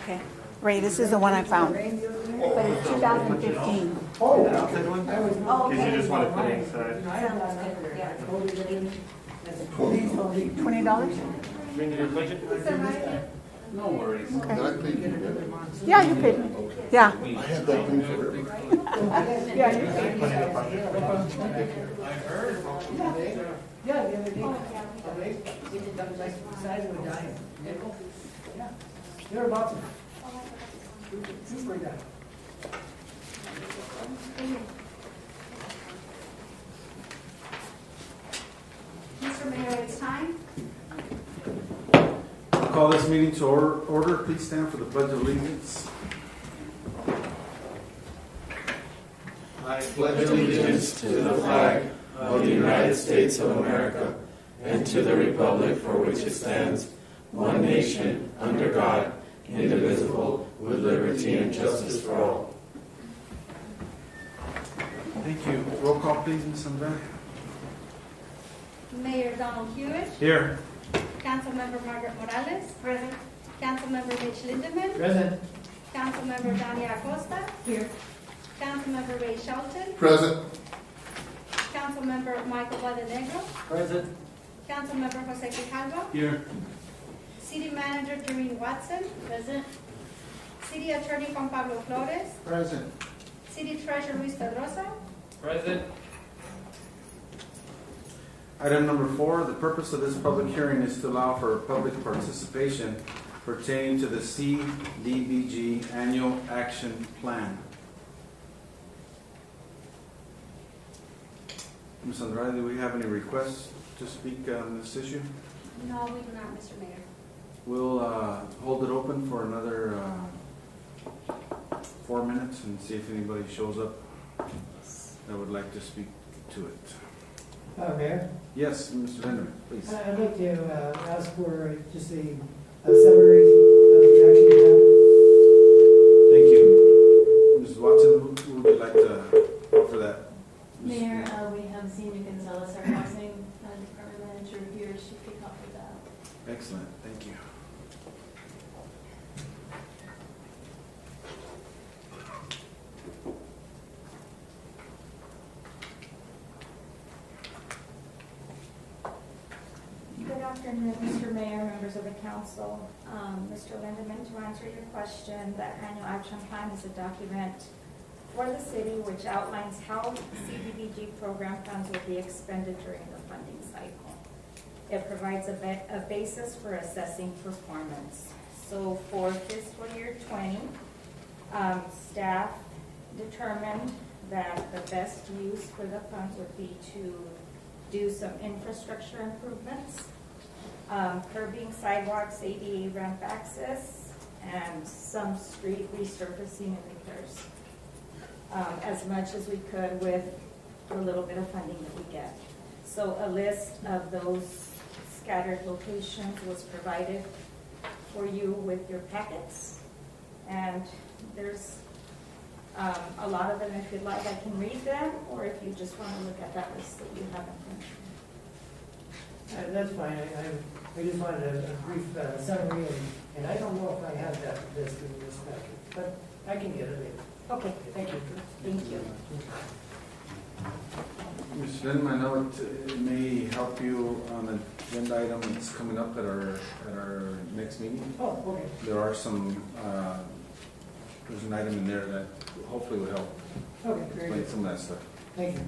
Okay. Ray, this is the one I found. But it's 2015. Oh, the outside one? Oh, Because you okay. just want to put it inside. $20? Bring your budget. No worries. Okay. Did I pay you? Yeah, you paid me. Yeah. I had that thing forever. Yeah, you paid me. I heard. Yeah, the other day. That was like the size of a dime. Yeah. They're about to. Super dime. Mr. Mayor, it's time. I'll call this meeting to order. Please stand for the Pledge of Allegiance. I pledge allegiance to the flag of the United States of America and to the republic for which it stands, one nation, under God, indivisible, with liberty and justice for all. Thank you. Roll call, please, Ms. Andrea. Mayor Donald Hewitt, Here. Councilmember Margaret Morales. Present. Councilmember Mitch Lindemann. Present. Councilmember Dani Acosta. Here. Councilmember Ray Shelton. Present. Councilmember Michael Valdenegro. Present. Councilmember Jose Quijano. Here. City Manager Doreen Watson. Present. City Attorney Juan Pablo Flores. Present. City Treasurer Luis Pedrosa. Present. Item number 4, the purpose of this public hearing is to allow for public participation pertaining to the CDBG Annual Action Plan. Ms. Andrade, do we have any requests to speak on this issue? No, we do not, Mr. Mayor. We'll hold it open for another 4 minutes and see if anybody shows up that would like to speak to it. Mayor, Yes, Mr. Lindemann, please. I'd like to ask for just a summary of the action plan. Thank you. Mrs. Watson, who would you like to offer that? Mayor, we have Senior Gonzalez, our housing department manager here. She could help with that. Excellent, thank you. Good afternoon, Mr. Mayor, members of the council. Mr. Lindemann, to answer your question, the annual action plan is a document for the city which outlines how CDBG program funds will be expended during the funding cycle. It provides a basis for assessing performance. So for fiscal year 20, staff determined that the best use for the funds would be to do some infrastructure improvements, curbing, sidewalks, ADA ramp access, and some street resurfacing and repairs. As much as we could with the little bit of funding that we get. So a list of those scattered locations was provided for you with your packets. And there's a lot of them. If you'd like, I can read them, or if you just want to look at that list that you have in front of you. That's fine. I just wanted a brief summary, and I don't know if I have that list in this packet, but I can get it later. Okay, Thank you. thank you. Mr. Lindemann, I know it may help you on an agenda item that's coming up at our next meeting. Oh, okay. There are some, there's an item in there that hopefully will help Okay, very explain good. some of that stuff. Thank you.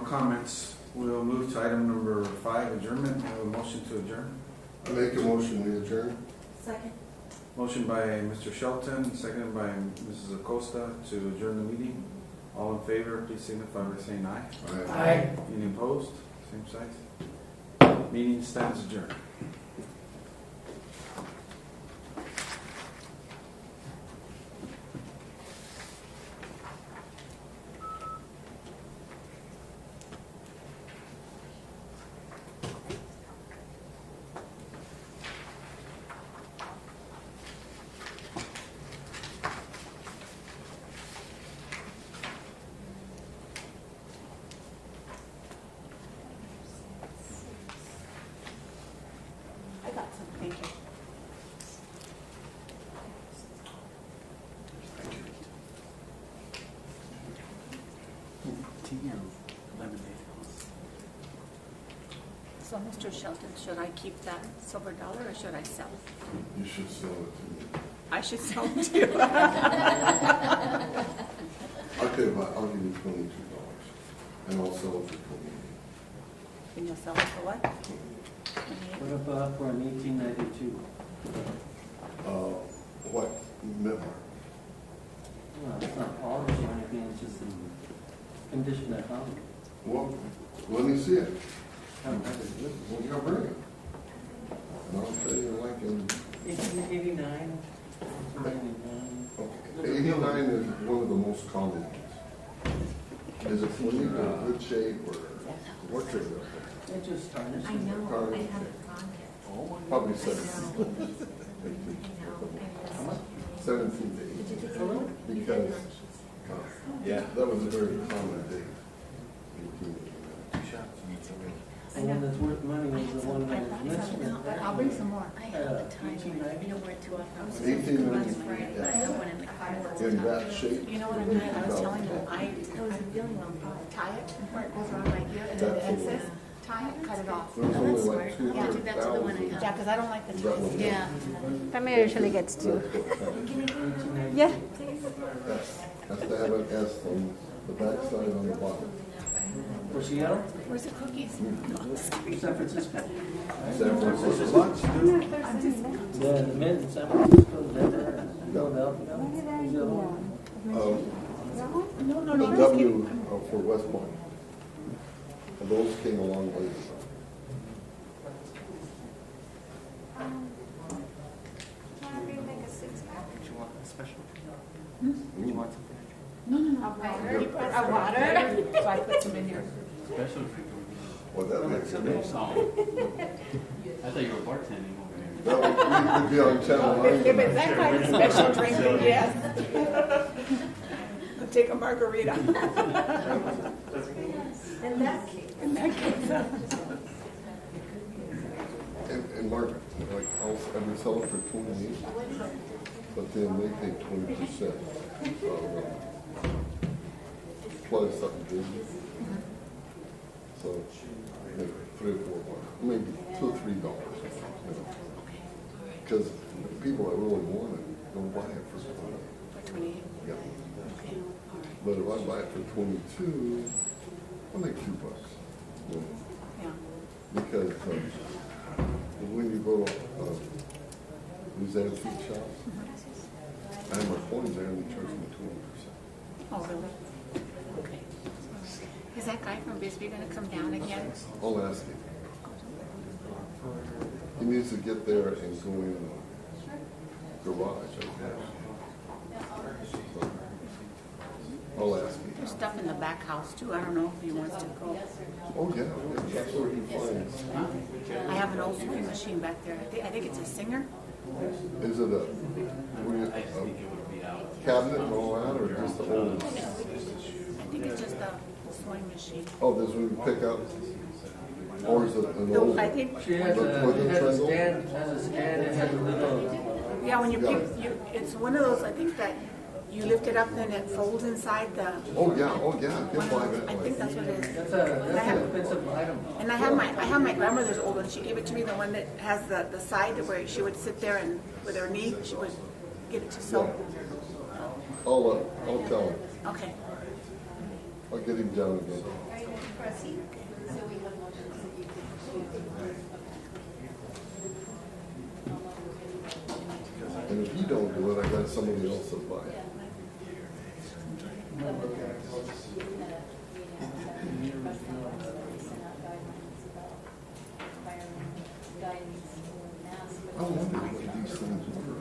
comments, we'll move to item number 5, adjournment. I have a motion to adjourn. I make a motion, we adjourn. Second. Motion by Mr. Shelton, seconded by Mrs. Acosta to adjourn the meeting. All in favor, please signify by saying aye. Aye. Any opposed? Same size. Meeting stands adjourned. I got some, thank you. So, Mr. Shelton, should I keep that silver dollar or should I sell it? You should sell it to me. I should sell it to you. I'll tell you what, I'll give you $22, and I'll sell it for $28. And you'll sell it for what? What about for an 1892? What, Midmark? Well, it's not polished or anything, it's just in condition I found it. Well, let me see it. Haven't had it good. Well, you gotta bring it. And I'll tell you, like in, 1889, 1899. okay, 89 is one of the most common ones. Is it clean or good shape or what is it? It just tarnished. I know, I Tarnished. haven't gone yet. Probably I 17. know. How much? 17 to Did you 18. take a look? Because, yeah, that was a very common date. 1889. The one that's worth money was the one that was missing. I'll bring some more. I have a time, you know where to, I was supposed to 1890. go last Friday, but I have one in the car. In that shape. You know what I mean? I was telling you, I was feeling on tie it where it goes around right here and then the That's the excess, tie it, cut it off. There's only like Yeah, do that to the one I 200,000. have. Yeah, because I don't like the Is that what ties. it is? Yeah. Family usually gets two. Yeah. Has to have an S on the backside and on the bottom. For Seattle? Where's the cookies? San Francisco. San Francisco. Yeah, the men in San Francisco, Denver, Philadelphia. Who's the other one? The W for West Point. And those came a long way. A water. So I put some in here. Well, that makes it nice. I thought you were bartending over here. That would be on Channel 9. If it's that kind of special drink, then yes. I'll take a margarita. In that case. In that case. And Margaret, like, I would sell it for 28, but then they take 20%. Plus something business. So maybe $3 or $4, maybe $2 or $3. Because people that really want it don't buy it for 20. Yeah. But if I buy it for 22, I'll make $2. You know? Yeah. Because when you go to these antique shops, I have my coins there and they charge me 20%. Oh, really? Okay. Is that guy from Bisbee gonna come down again? I'll ask him. He needs to get there and go in the garage, I guess. So, I'll ask him. There's stuff in the back house too. I don't know if he wants to go. Oh, yeah, that's where he finds. I have an old sewing machine back there. I think it's a Singer. Is it a cabinet and all that, or just the old? I think it's just a sewing machine. Oh, this one you pick up? Or is it an No, old? I think, She has With a, a it has a trundle? stand, it has a little, yeah, when you pick, it's one of those, I think that you lift it up and it folds inside the, Oh, yeah, I can buy that I think one. that's what it is. that's an expensive item. And I have my grandmother's old one. She gave it to me, the one that has the side where she would sit there and with her knee, she would get it to sew. I'll tell him. Okay. I'll get him down again. for a seat? So we have motions that you could choose. And if you don't do it, I got somebody else to buy it. I wonder what these things were.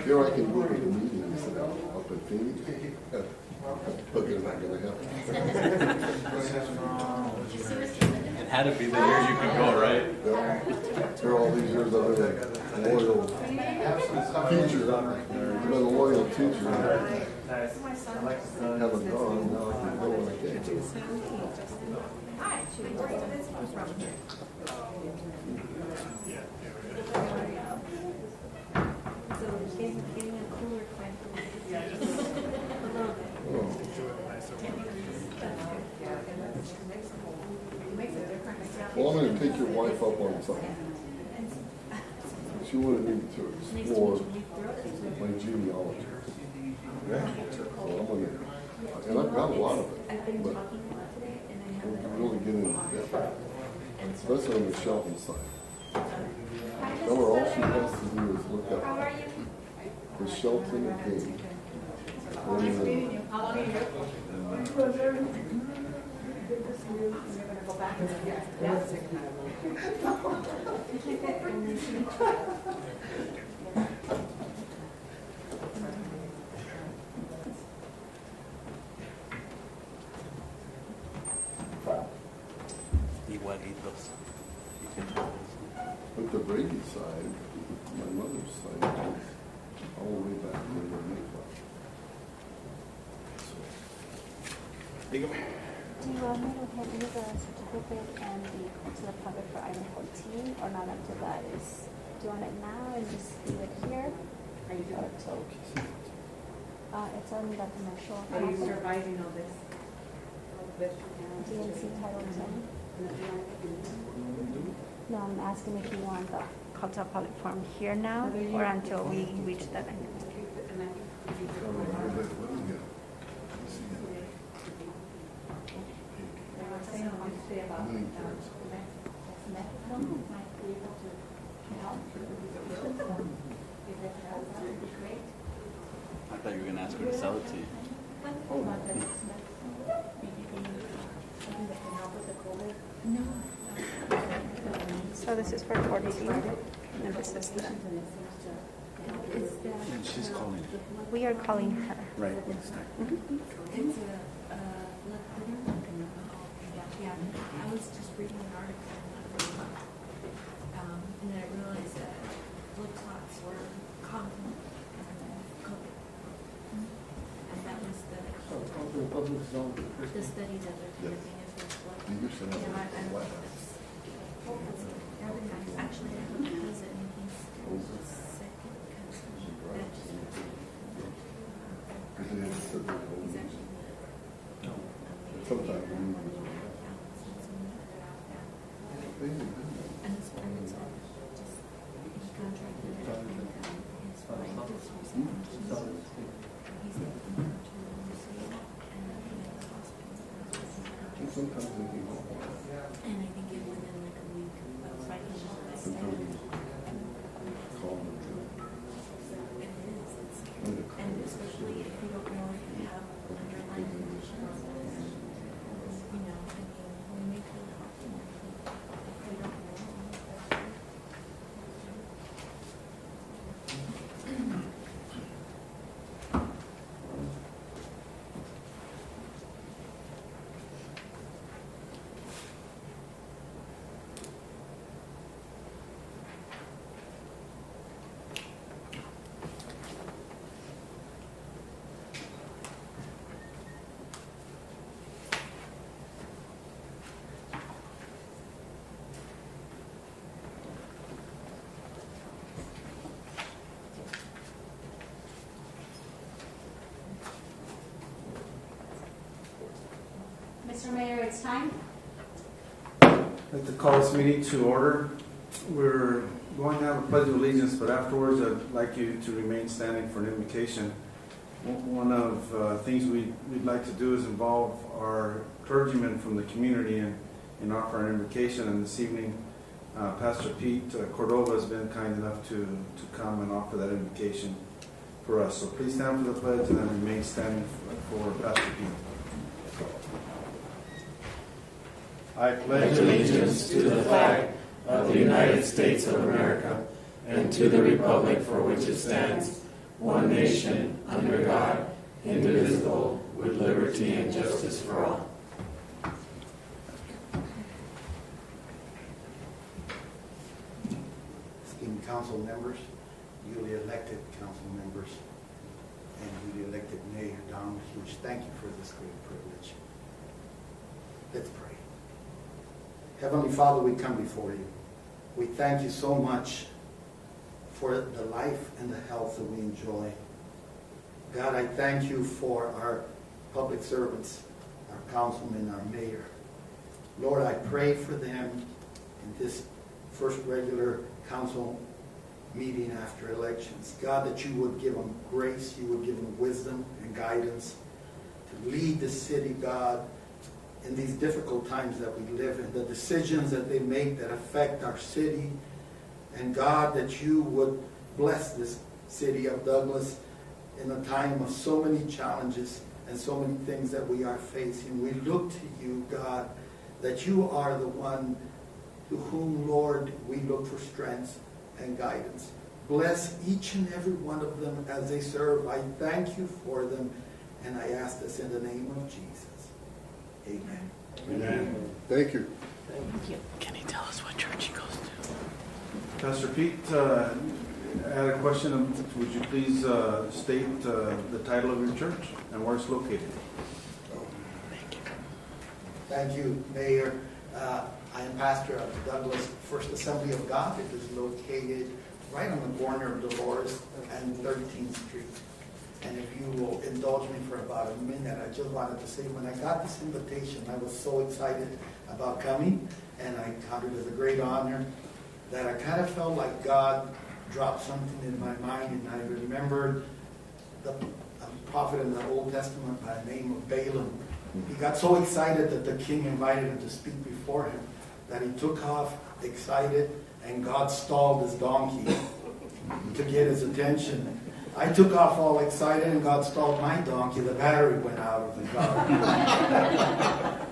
Here I can go to the meetings up at Phoenix, but they're not gonna happen. It had to be the years you could go, right? Yeah. Here all these years I've been a loyal teacher, I've been a loyal teacher. Haven't gone, now I can go when I can. Hi, where did this come from? So getting a cooler climate. Well, I'm gonna take your wife up on something. She wanted me to explore my genealogy. So I'm gonna, and I've got a lot of it, but I'm really getting into depth, especially on the Shelton side. Remember, all she has to do is look up the Shelton date. How long are you here? Igualitos. But the Brady side, my mother's side, is all the way back to the Mayflower. Do you want me to hand you the certificate and to the public for item 14, or not until that is? Do you want it now and just leave it here? Are you doing it? It's on the commercial. Are you supervising all this? DNC Title 10. No, I'm asking if you want the call to public forum here now or until we reach that end. I thought you were going to ask her to sell it to you. So this is for 14, and this is the. And she's calling. We are calling her. Right. It's Yeah, I was just reading an article, and then I realized that blood clots were common in COVID. And that was the study that they're conducting is with blood. Actually, I have a cousin, and he's the second cousin that just he's actually Sometimes. and it's all just he contracted it and his wife is recently he's able to see it and nothing at the hospital. Sometimes they do. And I think it within like a week of finding out that it is. It's scary. And especially if you don't know if you have underlying conditions. You know, I mean, we may feel healthy if we don't know. Mr. Mayor, it's time. I'd like to call this meeting to order. We're going to have a pledge of allegiance, but afterwards I'd like you to remain standing for an invocation. One of things we'd like to do is involve our clergymen from the community and offer an invocation. And this evening, Pastor Pete Cordova has been kind enough to come and offer that invocation for us. So please stand for the pledge and then remain standing for Pastor Pete. I pledge allegiance to the flag of the United States of America and to the republic for which it stands, one nation, under God, indivisible, with liberty and justice for all. Esteemed council members, newly elected council members, and newly elected Mayor Don, huge thank you for this great privilege. Let's pray. Heavenly Father, we come before you. We thank you so much for the life and the health that we enjoy. God, I thank you for our public servants, our councilmen, our mayor. Lord, I pray for them in this first regular council meeting after elections. God, that you would give them grace, you would give them wisdom and guidance to lead the city, God, in these difficult times that we live in, the decisions that they make that affect our city. And God, that you would bless this city of Douglas in a time of so many challenges and so many things that we are facing. We look to you, God, that you are the one to whom, Lord, we look for strength and guidance. Bless each and every one of them as they serve. I thank you for them, and I ask this in the name of Jesus. Amen. Amen. Thank you. Thank you. Can you tell us what church he goes to? Pastor Pete, I had a question. Would you please state the title of your church and where it's located? Thank you. Thank you, Mayor. I am pastor of the Douglas First Assembly of God. It is located right on the corner of Dolores and 13th Street. And if you will indulge me for about a minute, I just wanted to say, when I got this invitation, I was so excited about coming, and I counted it as a great honor, that I kind of felt like God dropped something in my mind, and I remembered a prophet in the Old Testament by the name of Balaam. He got so excited that the king invited him to speak before him, that he took off excited, and God stalled his donkey to get his attention. I took off all excited, and God stalled my donkey. The battery went out of the car.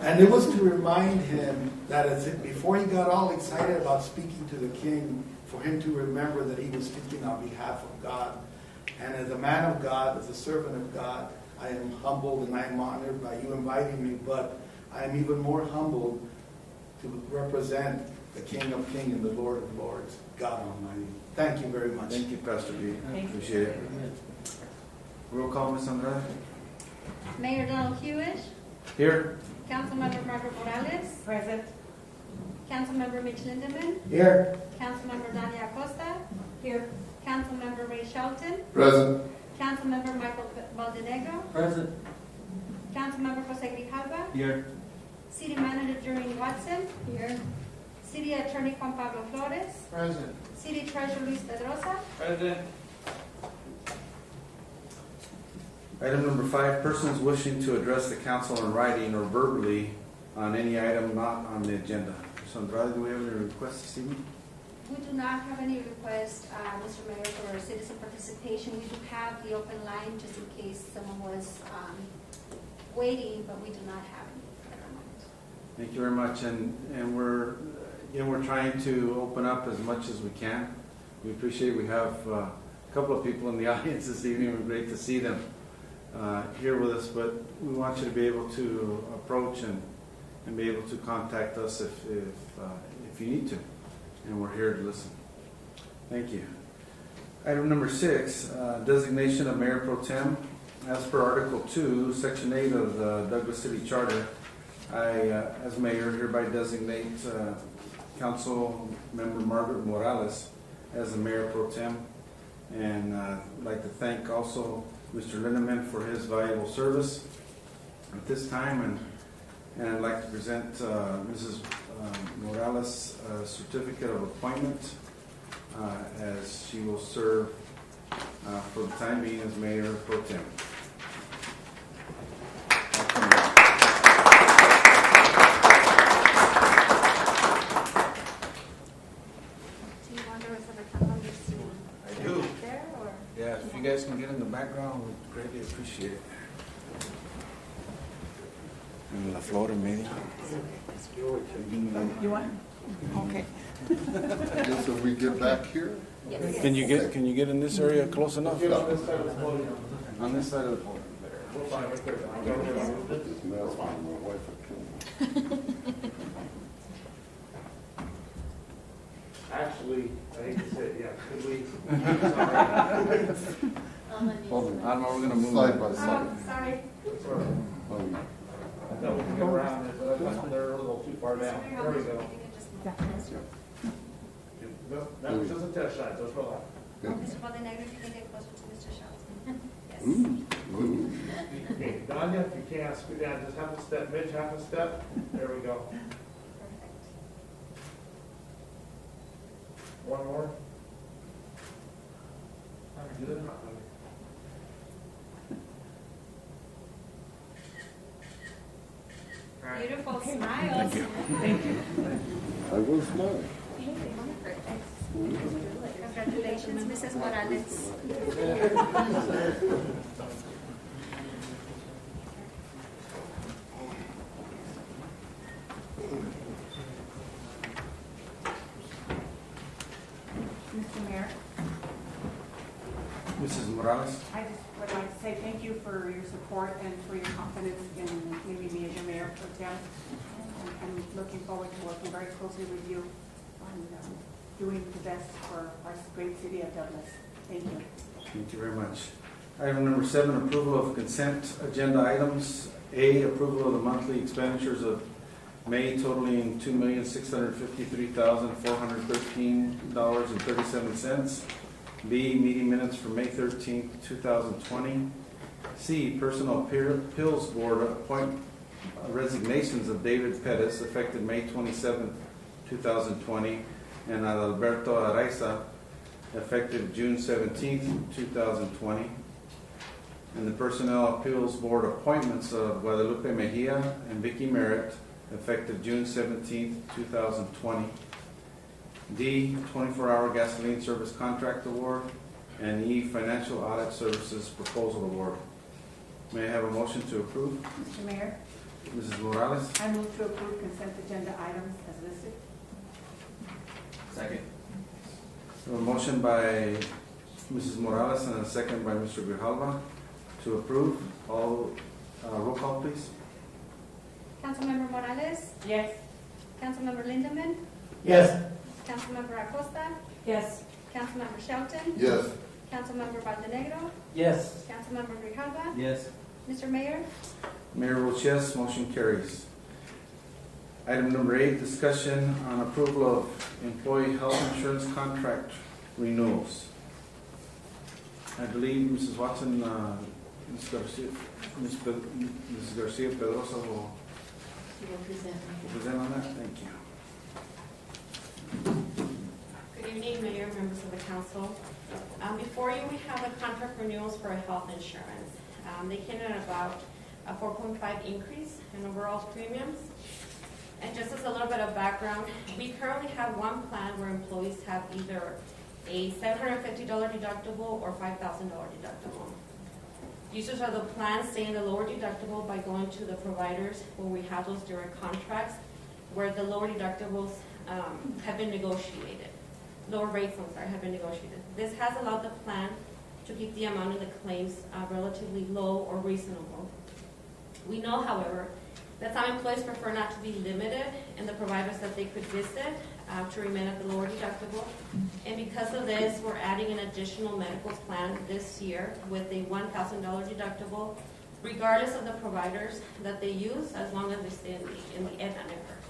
And it was to remind him that before he got all excited about speaking to the king, for him to remember that he was speaking on behalf of God. And as a man of God, as a servant of God, I am humbled and I am honored by you inviting me, but I am even more humbled to represent the King of Kings and the Lord of Lords, God Almighty. Thank you very much. Thank you, Pastor Pete. Appreciate it. Roll call, Ms. Andrade. Mayor Donald Hewish, Here. Councilmember Margaret Morales, Present. Councilmember Mitch Lindemann, Here. Councilmember Dania Acosta, Here. Councilmember Ray Shelton, Present. Councilmember Michael Valdenegro, Present. Councilmember Jose Grijalva, Here. City Manager Doreen Watson, here. City Attorney Juan Pablo Flores, Present. City Treasurer Luis Pedrosa, Present. Item number 5, persons wishing to address the council in writing or verbally on any item not on the agenda. Ms. Andrade, do we have any requests this evening? we do not have any request, Mr. Mayor, for citizen participation. We do have the open line just in case someone was waiting, but we do not have any at the moment. Thank you very much. And we're trying to open up as much as we can. We appreciate we have a couple of people in the audience this evening. We're great to see them here with us, but we want you to be able to approach and be able to contact us if you need to. And we're here to listen. Thank you. Item number 6, designation of Mayor Pro Tem. As per Article 2, Section 8 of the Douglas City Charter, I, as mayor, hereby designate Council Member Margaret Morales as the Mayor Pro Tem. And I'd like to thank also Mr. Lindemann for his valuable service at this time. And I'd like to present Mrs. Morales a certificate of appointment as she will serve for the time being as Mayor Pro Tem. Do you want the rest of the council members to? I do. There, or? Yeah, if you guys can get in the background, we'd greatly appreciate it. En la flor en medio. You want? Okay. Yes, if we get back here, Can you get in this area close enough? Get on this side of the podium. On this side of the podium. There. We'll find it quick. this mask on, my wife would kill me. Actually, I hate to say it, yeah, could we? Hold I don't know, we're gonna move. Side by side. Sorry. No, we can go around, they're a little too far down. There we go. No, that was just a test shot, just relax. Mr. Valdenegro, if you can get closer to Mr. Shelton. Yes. Okay, Danya, if you can't, scoot down, just half a step, Mitch, half a step. There we go. Perfect. One more. Good. Beautiful smiles. I will smile. Congratulations, Mrs. Morales. Mr. Mayor, Mrs. Morales? I just would like to say thank you for your support and for your confidence in maybe me as your mayor pro tem. I'm looking forward to working very closely with you on doing the best for our great city of Douglas. Thank you. Thank you very much. Item number 7, approval of consent agenda items. A, approval of the monthly expenditures of May totaling $2,653,413.37. B, meeting minutes for May 13th, 2020. C, Personnel Appeals Board appoint resignations of David Pettis effective May 27th, 2020, and Adalberto Araiza effective June 17th, 2020. And the Personnel Appeals Board appointments of Guadalupe Mejia and Vicky Merritt effective June 17th, 2020. D, 24-hour gasoline service contract award. And E, financial audit services proposal award. May I have a motion to approve? Mr. Mayor, Mrs. Morales? I move to approve consent agenda items as listed. Second. A motion by Mrs. Morales and a second by Mr. Grijalva to approve. All roll call, please. Councilmember Morales? Yes. Councilmember Lindemann? Yes. Councilmember Acosta? Yes. Councilmember Shelton? Yes. Councilmember Valdenegro? Yes. Councilmember Grijalva? Yes. Mr. Mayor? Mayor votes yes, motion carries. Item number 8, discussion on approval of employee health insurance contract renewals. I believe Mrs. Watson, Ms. Garcia Pedrosa will present on that. Thank you. Good evening, Mayor, members of the council. Before you, we have the contract renewals for health insurance. They came in at about a 4.5 increase in overall premiums. And just as a little bit of background, we currently have one plan where employees have either a $750 deductible or $5,000 deductible. Users of the plan stay in the lower deductible by going to the providers where we have those direct contracts where the lower deductibles have been negotiated. Lower rates, have been negotiated. This has allowed the plan to keep the amount of the claims relatively low or reasonable. We know, however, that some employees prefer not to be limited in the providers that they could visit to remain at the lower deductible. And because of this, we're adding an additional medical plan this year with a $1,000 deductible, regardless of the providers that they use, as long as they stay in the Aetna network.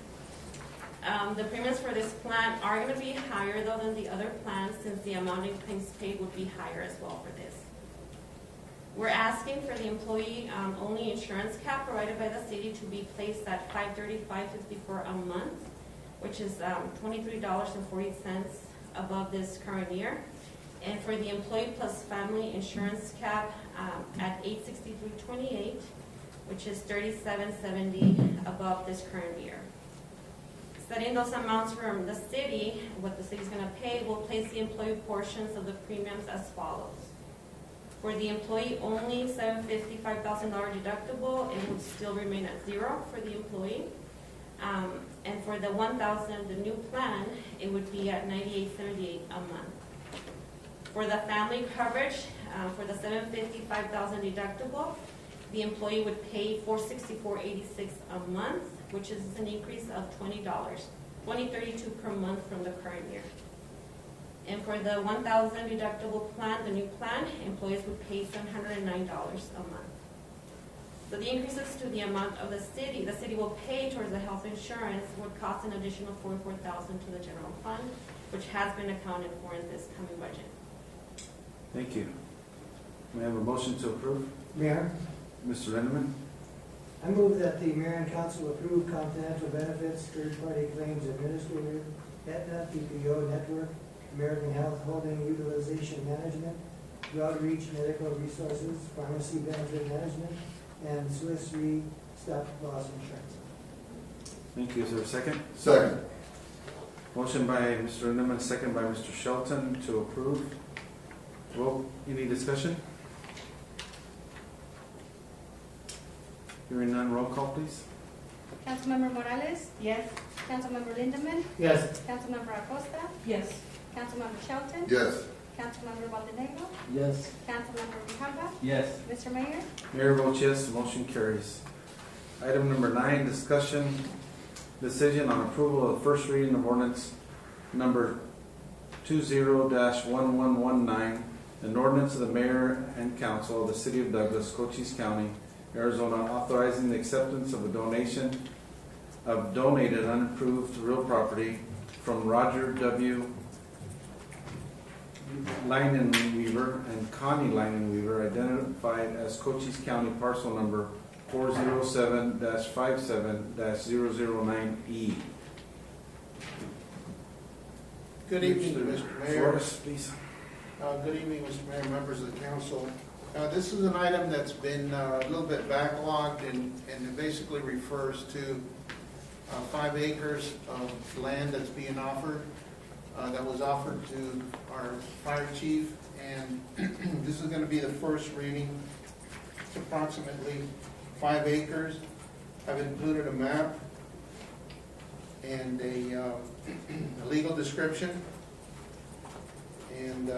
The premiums for this plan are going to be higher, though, than the other plans, since the amount in claims paid would be higher as well for this. We're asking for the employee-only insurance cap provided by the city to be placed at $535.54 a month. which is $23.40 above this current year. And for the employee plus family insurance cap at $863.28, which is $37.70 above this current year. Setting those amounts from the city, what the city's going to pay, will place the employee portions of the premiums as follows. For the employee only, $750,000 deductible, it would still remain at zero for the employee. And for the $1,000, the new plan, it would be at $98.78 a month. For the family coverage, for the $755,000 deductible, the employee would pay $464.86 a month, which is an increase of $20, $20.32 per month from the current year. And for the $1,000 deductible plan, the new plan, employees would pay $709 a month. So the increases to the amount of the city will pay towards the health insurance would cost an additional $44,000 to the general fund, which has been accounted for in this coming budget. Thank you. May I have a motion to approve? Mayor, Mr. Lindeman? I move that the mayor and council approve confidential benefits, third-party claims administrator, Aetna PPO network, American Health Holding Utilization Management, Outreach Medical Resources, Pharmacy Benefit Management, and Swiss Re Stop Loss Insurance. Thank you. Is there a second? Second. Motion by Mr. Lindeman, second by Mr. Shelton to approve. Roll, any discussion? Hearing none, roll call, please. Councilmember Morales? Yes. Councilmember Lindemann? Yes. Councilmember Acosta? Yes. Councilmember Shelton? Yes. Councilmember Montenegro? Yes. Councilmember Grijalva? Yes. Mr. Mayor? Mayor votes yes, motion carries. Item number 9, discussion, decision on approval of first reading of ordinance number 20-1119, an ordinance of the mayor and council of the city of Douglas, Cochise County, Arizona, authorizing the acceptance of a donation of donated unapproved real property from Roger W. Leinenweaver and Connie Leinenweaver, identified as Cochise County parcel number 407-57-009E. Good evening, Mr. Mayor. Flores, please. Good evening, Mr. Mayor, members of the council. This is an item that's been a little bit backlogged, and it basically refers to 5 acres of land that's being offered. That was offered to our fire chief, and this is going to be the first reading. It's approximately 5 acres. I've included a map and a legal description, and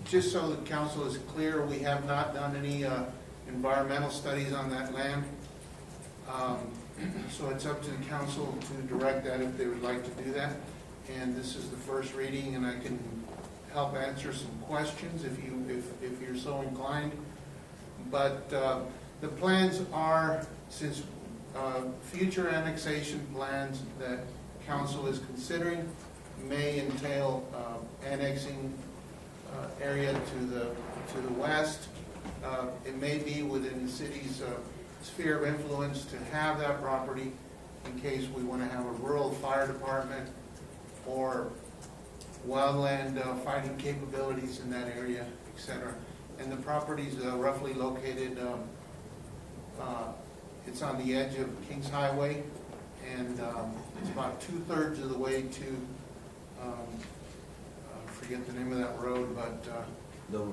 just so the council is clear, we have not done any environmental studies on that land. So it's up to the council to direct that if they would like to do that. And this is the first reading, and I can help answer some questions if you're so inclined. But the plans are, since future annexation plans that council is considering may entail annexing area to the west, it may be within the city's sphere of influence to have that property in case we want to have a rural fire department or wildland fighting capabilities in that area, etc. And the property's roughly located, it's on the edge of Kings Highway, and it's about 2/3 of the way to, I forget the name of that road, but Double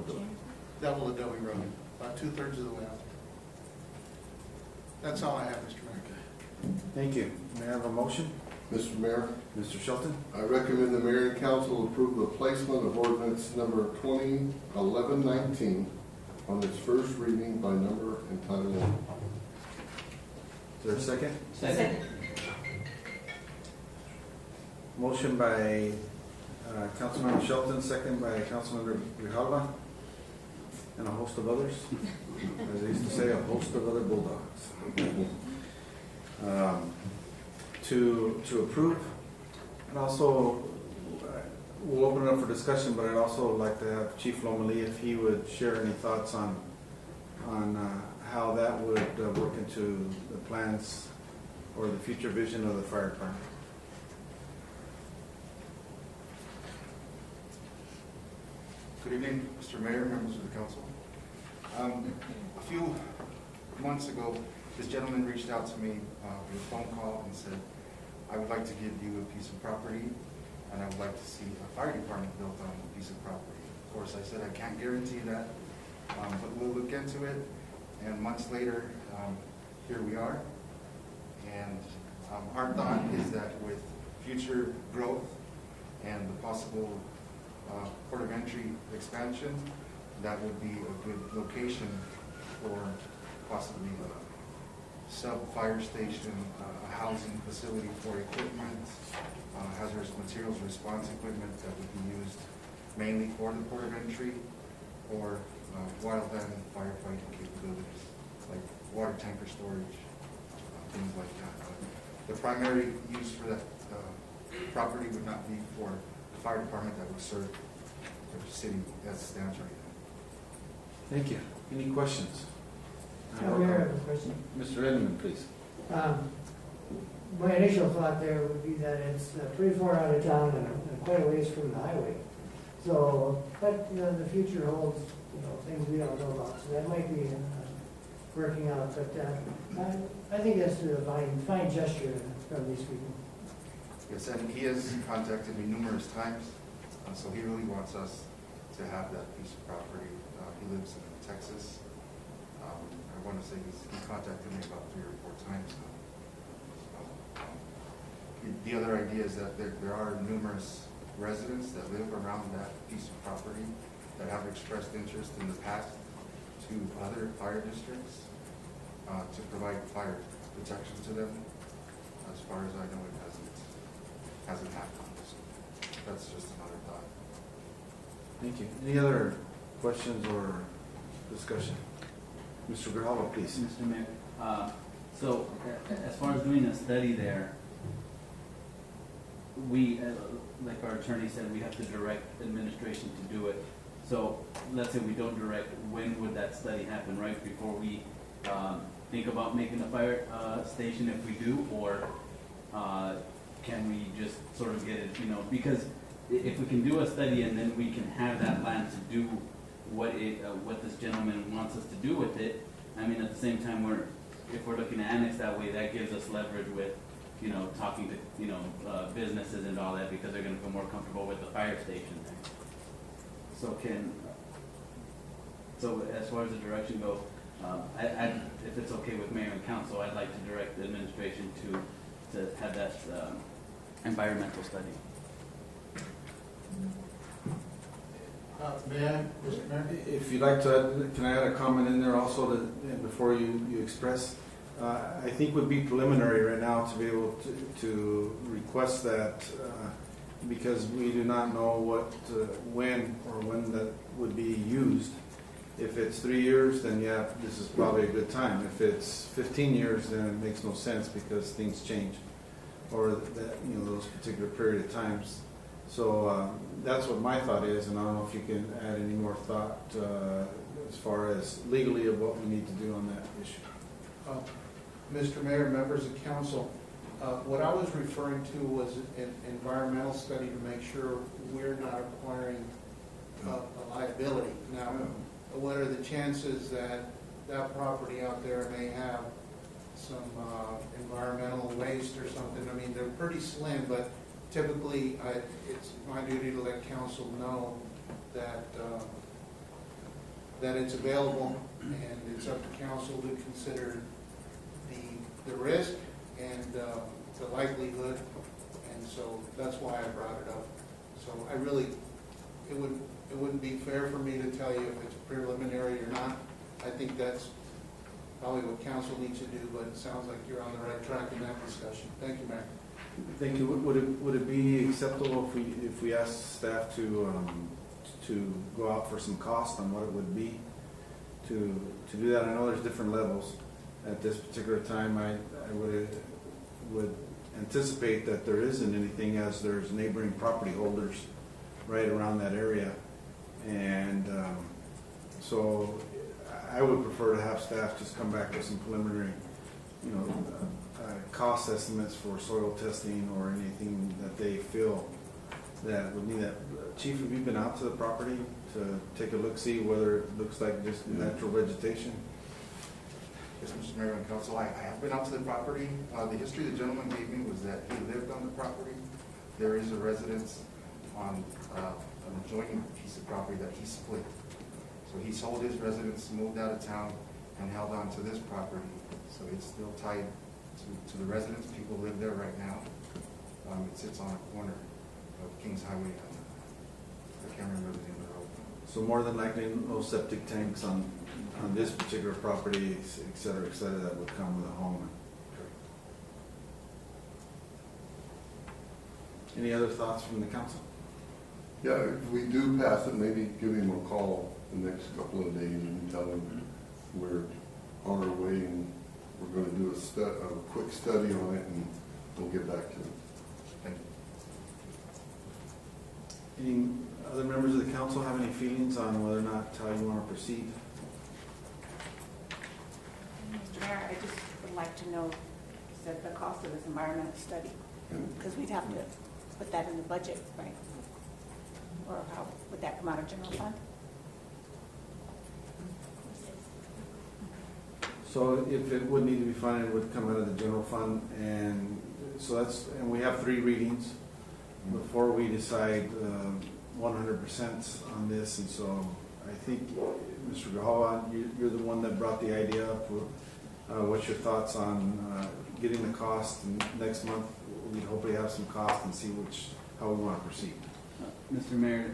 Adobe Road, about 2/3 of the way out. That's all I have, Mr. Mayor. Thank you. May I have a motion? Mr. Mayor, Mr. Shelton? I recommend the mayor and council approve the placement of ordinance number 20-1119 on its first reading by number and title only. Is there a second? Second. Motion by Councilmember Shelton, second by Councilmember Grijalva, and a host of others. As they used to say, a host of other bulldogs. To approve. And also, we'll open it up for discussion, but I'd also like to have Chief Lomeli, if he would share any thoughts on how that would work into the plans or the future vision of the fire department. Good evening, Mr. Mayor, members of the council. A few months ago, this gentleman reached out to me with a phone call and said, I would like to give you a piece of property and I would like to see a fire department built on a piece of property. Of course, I said I can't guarantee that, but we'll look into it. And months later, here we are. And our thought is that with future growth and the possible port of entry expansion, that would be a good location for possibly a sub-fire station, a housing facility for equipment, hazardous materials response equipment that would be used mainly for the port of entry, or wildland firefighting capabilities, like water tanker storage, things like that. The primary use for that property would not be for the fire department, that would serve the city as it stands right now. Thank you. Any questions? Mayor, I have a question. Mr. Edmund, please. My initial thought there would be that it's pretty far out of town and quite a ways from the highway. So, but the future holds, things we don't know about. So that might be working out. But I think that's a fine gesture from these people. Yes, and he has contacted me numerous times, so he really wants us to have that piece of property. He lives in Texas. I want to say he contacted me about 3 or 4 times now. The other idea is that there are numerous residents that live around that piece of property that have expressed interest in the past to other fire districts to provide fire protection to them. As far as I know, it hasn't happened. So that's just another thought. Thank you. Any other questions or discussion? Mr. Grijalva, please. Mr. Mayor, so as far as doing a study there, we, like our attorney said, we have to direct administration to do it. So let's say we don't direct, when would that study happen? Right before we think about making a fire station, if we do, or can we just sort of get it, because if we can do a study and then we can have that land to do what this gentleman wants us to do with it, I mean, at the same time, if we're looking to annex that way, that gives us leverage with, talking to, businesses and all that, because they're gonna feel more comfortable with the fire station there. So as far as the direction goes, if it's okay with mayor and council, I'd like to direct the administration to have that environmental study. May I, Mr. Mayor? If you'd like to add, can I add a comment in there also before you express? I think would be preliminary right now to be able to request that because we do not know when that would be used. If it's 3 years, then yeah, this is probably a good time. If it's 15 years, then it makes no sense because things change, or that those particular period of times. So that's what my thought is, and I don't know if you can add any more thought as far as legally of what we need to do on that issue. Mr. Mayor, members of council, what I was referring to was an environmental study to make sure we're not acquiring a liability. Now, what are the chances that that property out there may have some environmental waste or something? I mean, they're pretty slim, but typically it's my duty to let council know that that it's available, and it's up to council to consider the risk and the likelihood, and so that's why I brought it up. So it wouldn't be fair for me to tell you if it's preliminary or not. I think that's probably what council needs to do, but it sounds like you're on the right track in that discussion. Thank you, Mayor. Thank you. Would it be acceptable if we asked staff to go out for some cost on what it would be to do that? I know there's different levels. At this particular time, I would anticipate that there isn't anything, as there's neighboring property holders right around that area, and so I would prefer to have staff just come back with some preliminary, cost estimates for soil testing or anything that they feel that would need that. Chief, have you been out to the property to take a look, see whether it looks like just natural vegetation? Yes, Mr. Mayor and Council, I have been out to the property. The history the gentleman gave me was that he lived on the property. There is a residence on an adjoining piece of property that he split. So he sold his residence, moved out of town, and held on to this property. So it's still tied to the residents. People live there right now. It sits on a corner of Kings Highway. I can't remember the name of the road. So more than likely, no septic tanks on this particular property, et cetera, that would come with a home. Any other thoughts from the council? Yeah, if we do pass it, maybe give him a call the next couple of days and tell him we're on our way and we're going to do a quick study on it and we'll get back to him. Thank you. Any other members of the council have any feelings on whether or not how you want to proceed? Mr. Mayor, I just would like to know the cost of this environmental study, because we'd have to put that in the budget, right? Or how would that come out of general fund? So if it would need to be funded, it would come out of the general fund, and so and we have 3 readings before we decide 100% on this, and so I think, Mr. Gahawa, you're the one that brought the idea up. What's your thoughts on getting the cost, and next month we'd hopefully have some cost and see how we want to proceed. Mr. Mayor,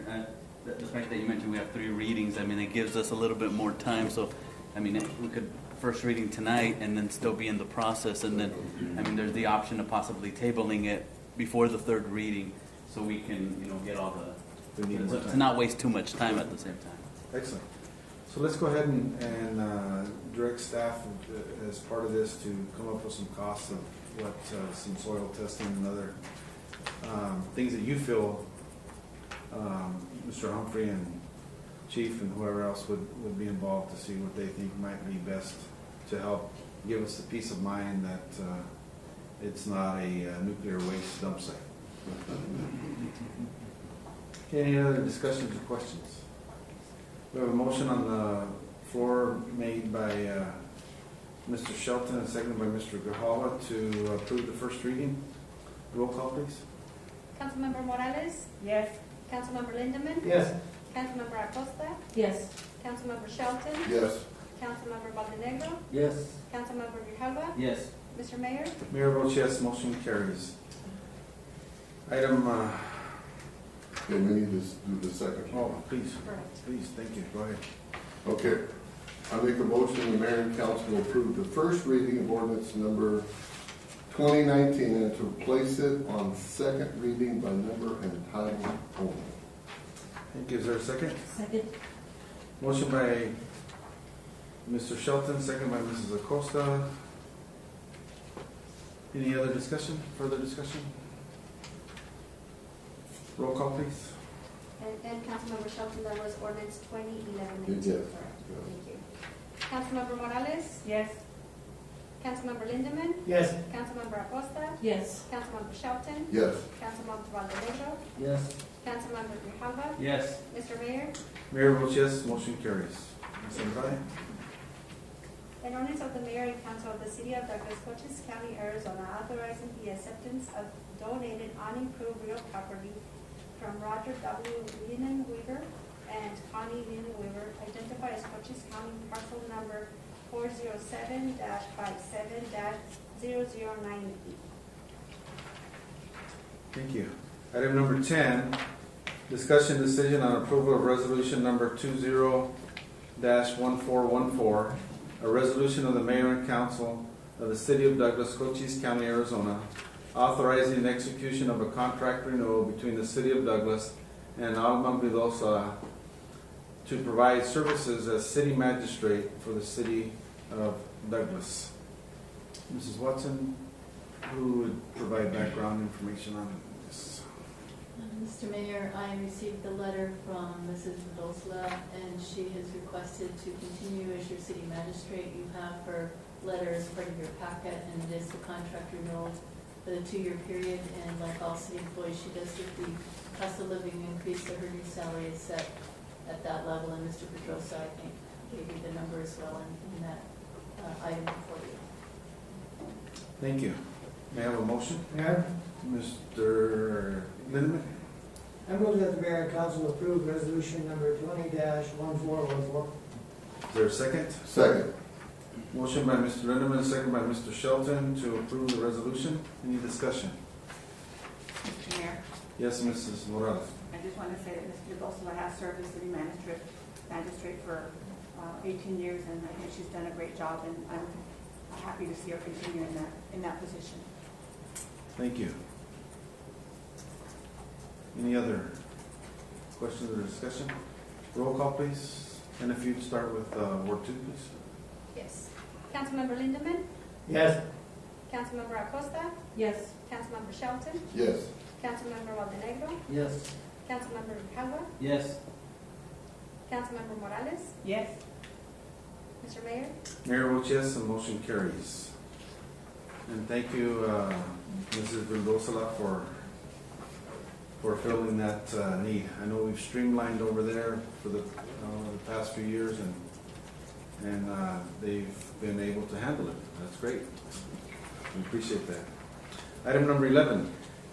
the fact that you mentioned we have 3 readings, I mean, it gives us a little bit more time. So, I mean, we could first reading tonight and then still be in the process. And then, I mean, there's the option of possibly tabling it before the 3rd reading so we can, get all to not waste too much time at the same time. Excellent. So let's go ahead and direct staff as part of this to come up with some costs of what some soil testing and other things that you feel Mr. Humphrey and Chief and whoever else would be involved to see what they think might be best to help give us the peace of mind that it's not a nuclear waste dump site. Any other discussions or questions? We have a motion on the floor made by Mr. Shelton and seconded by Mr. Gahawa to approve the first reading. Roll call, please. Councilmember Morales? Yes. Councilmember Lindemann? Yes. Councilmember Acosta? Yes. Councilmember Shelton? Yes. Councilmember Valdenegro? Yes. Councilmember Grijalva? Yes. Mr. Mayor? Mayor votes yes, motion carries. Item, Okay, we need to do the second. please, thank you, go ahead. Okay. I make a motion the mayor and council approve the first reading of ordinance number 2019 and to place it on second reading by number and title only. Thank you. Is there a second? Second. Motion by Mr. Shelton, second by Mrs. Acosta. Any other discussion, further discussion? Roll call, please. And Councilmember Shelton, that was ordinance 2011-18. Yes. Thank you. Councilmember Morales? Yes. Councilmember Lindemann? Yes. Councilmember Acosta? Yes. Councilmember Shelton? Yes. Councilmember Valdenegro? Yes. Councilmember Grijalva? Yes. Mr. Mayor? Mayor votes yes, motion carries. Ms. Andrade? An ordinance of the mayor and council of the city of Douglas, Cochise County, Arizona, authorizing the acceptance of donated unimproved real property from Roger W. Lienenweaver and Connie Lienenweaver, identified as Cochise County parcel number 407-57-0098. Thank you. Item number 10, discussion decision on approval of resolution number 20-1414, a resolution of the mayor and council of the city of Douglas, Cochise County, Arizona, authorizing the execution of a contract renewal between the city of Douglas and Alma Mendoza to provide services as city magistrate for the city of Douglas. Mrs. Watson, who would provide background information on this? Mr. Mayor, I received a letter from Mrs. Mendoza, and she has requested to continue as your city magistrate. You have her letter as part of your packet, and it is the contract renewal for the 2-year period. And like all city employees, she does get the cost of living increase, so her new salary is set at that level. And Mr. Pedrosa, I think, gave you the number as well in that item for you. Thank you. May I have a motion? Mayor, Mr. Lindeman? I move that the mayor and council approve resolution number 20-1414. Is there a second? Second. Motion by Mr. Lindeman, second by Mr. Shelton to approve the resolution. Any discussion? Mr. Mayor, Yes, Mrs. Morales. I just want to say that Mr. Gosela has served as city magistrate for 18 years, and I think she's done a great job, and I'm happy to see her continue in that position. Thank you. Any other questions or discussion? Roll call, please. And if you'd start with Ward 2, please. Yes. Councilmember Lindeman, Yes. Councilmember Acosta, Yes. Councilmember Shelton, Yes. Councilmember Valdenegro, Yes. Councilmember Grijalva, Yes. Councilmember Morales, Yes. Mr. Mayor. Mayor votes yes, and motion carries. And thank you, Mrs. Vildosa, for filling that need. I know we've streamlined over there for the past few years, and they've been able to handle it. That's great. We appreciate that. Item number 11,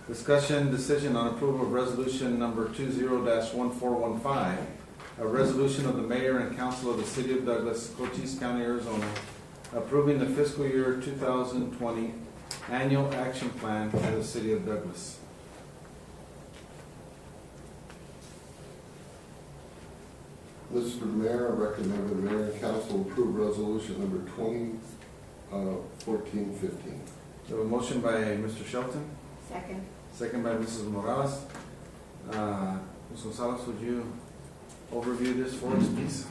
discussion decision on approval of resolution number 20-1415, a resolution of the mayor and council of the city of Douglas, Cochise County, Arizona, approving the fiscal year 2020 annual action plan for the city of Douglas. Mr. Mayor, I recommend the mayor and council approve resolution number 20-1415. We have a motion by Mr. Shelton, Second. second by Mrs. Morales. Ms. Gonzalez, would you overview this for us, please?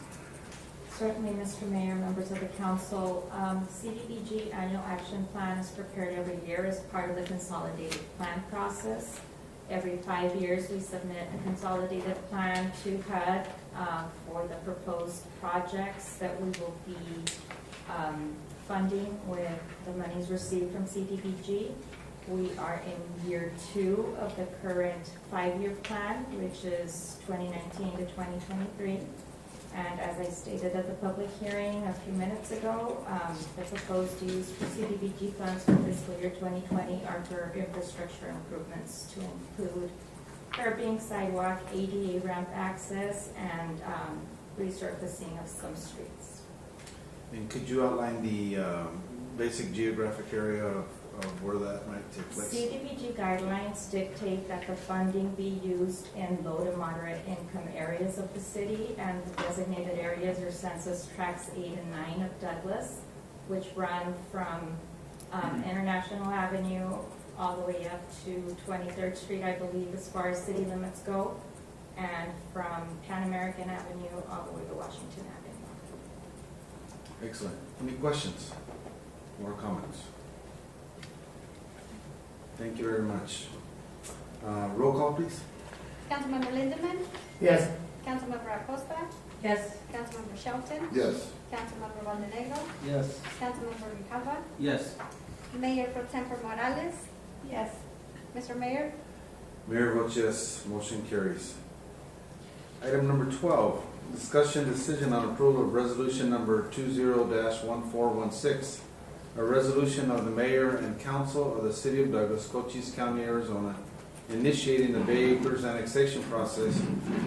Certainly, Mr. Mayor, members of the council. CDBG annual action plan is prepared every year as part of the consolidated plan process. Every 5 years, we submit a consolidated plan to HUD for the proposed projects that we will be funding with the monies received from CDBG. We are in year 2 of the current 5-year plan, which is 2019 to 2023. And as I stated at the public hearing a few minutes ago, the proposed use for CDBG funds for fiscal year 2020 are for infrastructure improvements to include curbing, sidewalk, ADA ramp access, and resurfacing of some streets. And could you outline the basic geographic area of where that might take place? CDBG guidelines dictate that the funding be used in low to moderate income areas of the city, and the designated areas are Census Tracts 8 and 9 of Douglas, which run from International Avenue all the way up to 23rd Street, I believe, as far as city limits go, and from Pan American Avenue all the way to Washington Avenue. Excellent. Any questions or comments? Thank you very much. Roll call, please. Councilmember Lindeman, Yes. Councilmember Acosta, Yes. Councilmember Shelton, Yes. Councilmember Valdenegro, Yes. Councilmember Grijalva, Yes. Mayor Pro Tempore Morales, Yes. Mr. Mayor. Mayor votes yes, motion carries. Item number 12, discussion decision on approval of resolution number 20-1416, a resolution of the mayor and council of the city of Douglas, Cochise County, Arizona, initiating the Bay Acres annexation process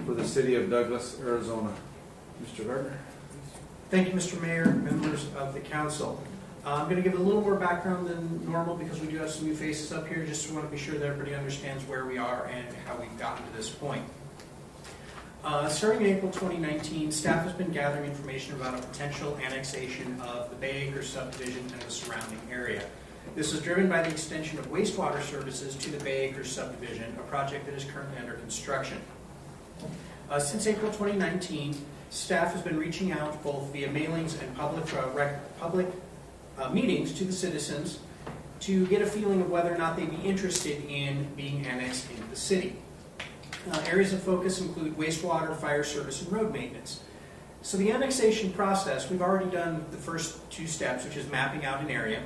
for the city of Douglas, Arizona. Mr. Gardner. Thank you, Mr. Mayor, members of the council. I'm going to give a little more background than normal because we do have some new faces up here. Just want to be sure that everybody understands where we are and how we've gotten to this point. Starting in April 2019, staff has been gathering information about a potential annexation of the Bay Acres subdivision and the surrounding area. This is driven by the extension of wastewater services to the Bay Acres subdivision, a project that is currently under construction. Since April 2019, staff has been reaching out both via mailings and public meetings to the citizens to get a feeling of whether or not they'd be interested in being annexed into the city. Areas of focus include wastewater, fire service, and road maintenance. So the annexation process, we've already done the first 2 steps, which is mapping out an area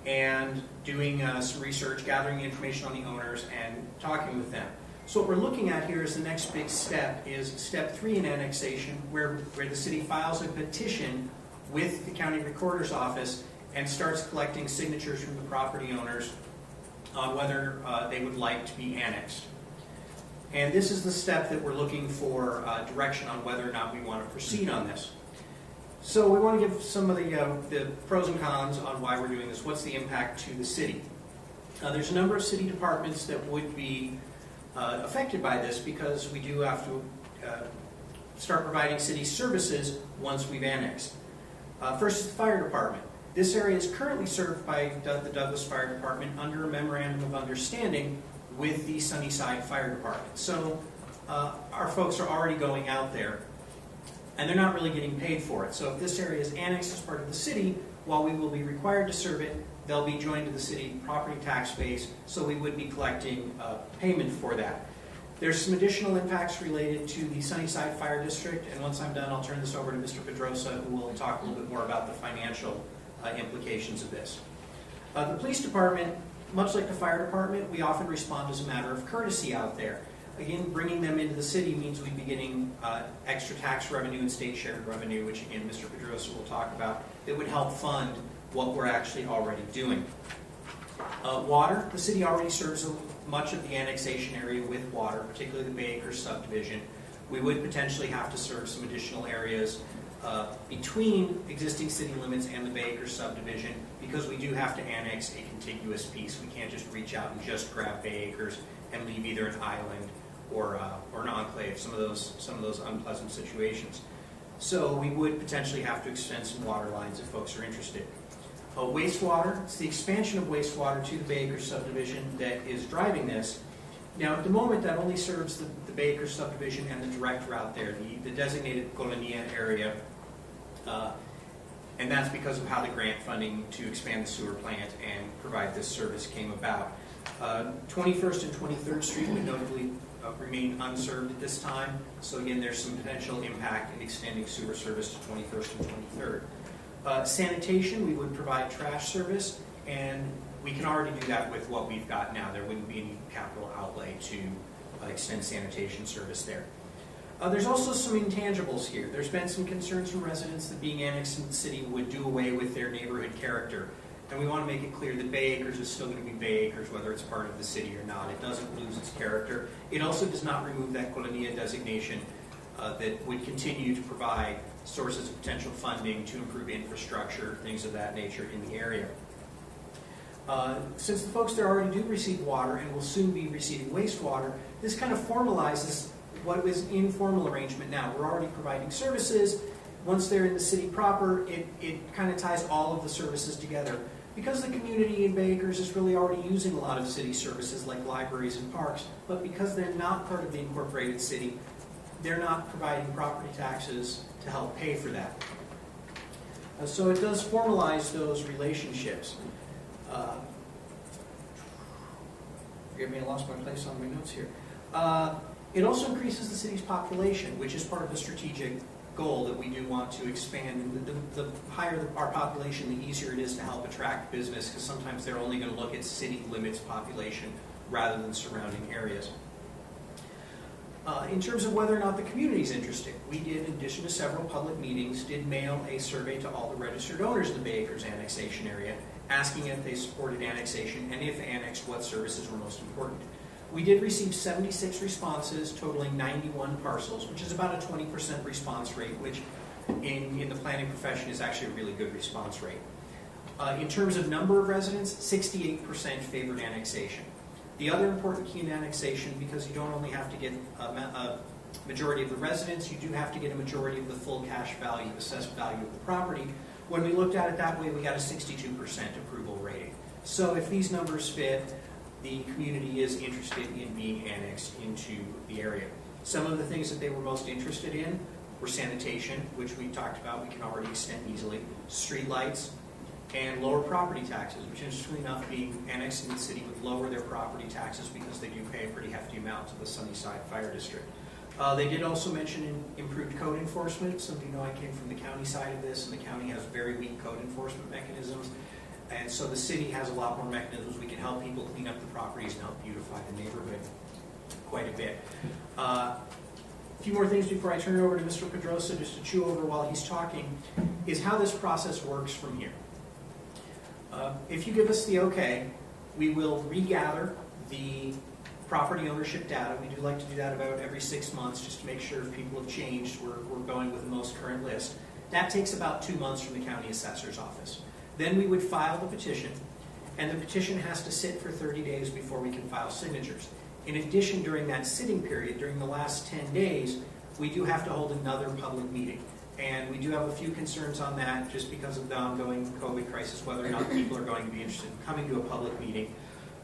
and doing some research, gathering information on the owners, and talking with them. So what we're looking at here is the next big step is step 3 in annexation, where the city files a petition with the county recorder's office and starts collecting signatures from the property owners on whether they would like to be annexed. And this is the step that we're looking for direction on whether or not we want to proceed on this. So we want to give some of the pros and cons on why we're doing this. What's the impact to the city? There's a number of city departments that would be affected by this because we do have to start providing city services once we've annexed. First is the fire department. This area is currently served by the Douglas Fire Department under a memorandum of understanding with the Sunnyside Fire Department. So our folks are already going out there, and they're not really getting paid for it. So if this area is annexed as part of the city, while we will be required to serve it, they'll be joined to the city property tax base, so we would be collecting payment for that. There's some additional impacts related to the Sunnyside Fire District, and once I'm done, I'll turn this over to Mr. Pedrosa, who will talk a little bit more about the financial implications of this. The police department, much like the fire department, we often respond as a matter of courtesy out there. Again, bringing them into the city means we'd be getting extra tax revenue and state shared revenue, which again, Mr. Pedrosa will talk about, that would help fund what we're actually already doing. Water, the city already serves much of the annexation area with water, particularly the Bay Acres subdivision. We would potentially have to serve some additional areas between existing city limits and the Bay Acres subdivision because we do have to annex a contiguous piece. We can't just reach out and just grab Bay Acres and leave either an island or an enclave, some of those unpleasant situations. So we would potentially have to extend some water lines if folks are interested. Wastewater, it's the expansion of wastewater to the Bay Acres subdivision that is driving this. Now, at the moment, that only serves the Bay Acres subdivision and the direct route there, the designated Colonia area, and that's because of how the grant funding to expand the sewer plant and provide this service came about. 21st and 23rd Street would notably remain unserved at this time, so again, there's some potential impact in extending sewer service to 21st and 23rd. Sanitation, we would provide trash service, and we can already do that with what we've got now. There wouldn't be any capital outlay to extend sanitation service there. There's also some intangibles here. There's been some concerns from residents that being annexed in the city would do away with their neighborhood character. And we want to make it clear that Bay Acres is still going to be Bay Acres, whether it's part of the city or not. It doesn't lose its character. It also does not remove that Colonia designation that would continue to provide sources of potential funding to improve infrastructure, things of that nature in the area. Since the folks there already do receive water and will soon be receiving wastewater, this kind of formalizes what was informal arrangement now. We're already providing services. Once they're in the city proper, it kind of ties all of the services together. Because the community in Bay Acres is really already using a lot of city services like libraries and parks, but because they're not part of the incorporated city, they're not providing property taxes to help pay for that. So it does formalize those relationships. Forgive me, I lost my place on my notes here. It also increases the city's population, which is part of the strategic goal that we do want to expand. And the higher our population, the easier it is to help attract business, because sometimes they're only going to look at city limits population rather than surrounding areas. In terms of whether or not the community is interested, we did, in addition to several public meetings, did mail a survey to all the registered owners in the Bay Acres annexation area, asking if they supported annexation, and if annexed, what services were most important. We did receive 76 responses, totaling 91 parcels, which is about a 20% response rate, which in the planning profession is actually a really good response rate. In terms of number of residents, 68% favored annexation. The other important key in annexation, because you don't only have to get a majority of the residents, you do have to get a majority of the full cash value, assessed value of the property. When we looked at it that way, we got a 62% approval rating. So if these numbers fit, the community is interested in being annexed into the area. Some of the things that they were most interested in were sanitation, which we talked about, we can already extend easily, street lights, and lower property taxes, which interestingly enough, being annexed in the city would lower their property taxes because they do pay a pretty hefty amount to the Sunnyside Fire District. They did also mention improved code enforcement. Some of you know I came from the county side of this, and the county has very weak code enforcement mechanisms. And so the city has a lot more mechanisms. We can help people clean up the properties and help beautify the neighborhood quite a bit. A few more things before I turn it over to Mr. Pedrosa, just to chew over while he's talking, is how this process works from here. If you give us the okay, we will regather the property ownership data. We do like to do that about every 6 months just to make sure if people have changed, we're going with the most current list. That takes about 2 months from the county assessor's office. Then we would file the petition, and the petition has to sit for 30 days before we can file signatures. In addition, during that sitting period, during the last 10 days, we do have to hold another public meeting. And we do have a few concerns on that just because of the ongoing COVID crisis, whether or not people are going to be interested in coming to a public meeting.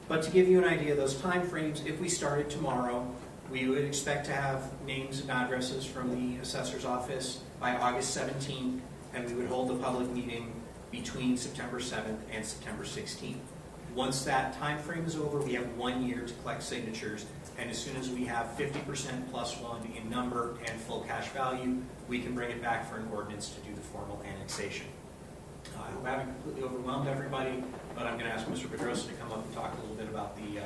But to give you an idea of those time frames, if we started tomorrow, we would expect to have names and addresses from the assessor's office by August 17th, and we would hold the public meeting between September 7th and September 16th. Once that time frame is over, we have 1 year to collect signatures, and as soon as we have 50% plus one in number and full cash value, we can bring it back for an ordinance to do the formal annexation. I hope I haven't completely overwhelmed everybody, but I'm going to ask Mr. Pedrosa to come up and talk a little bit about the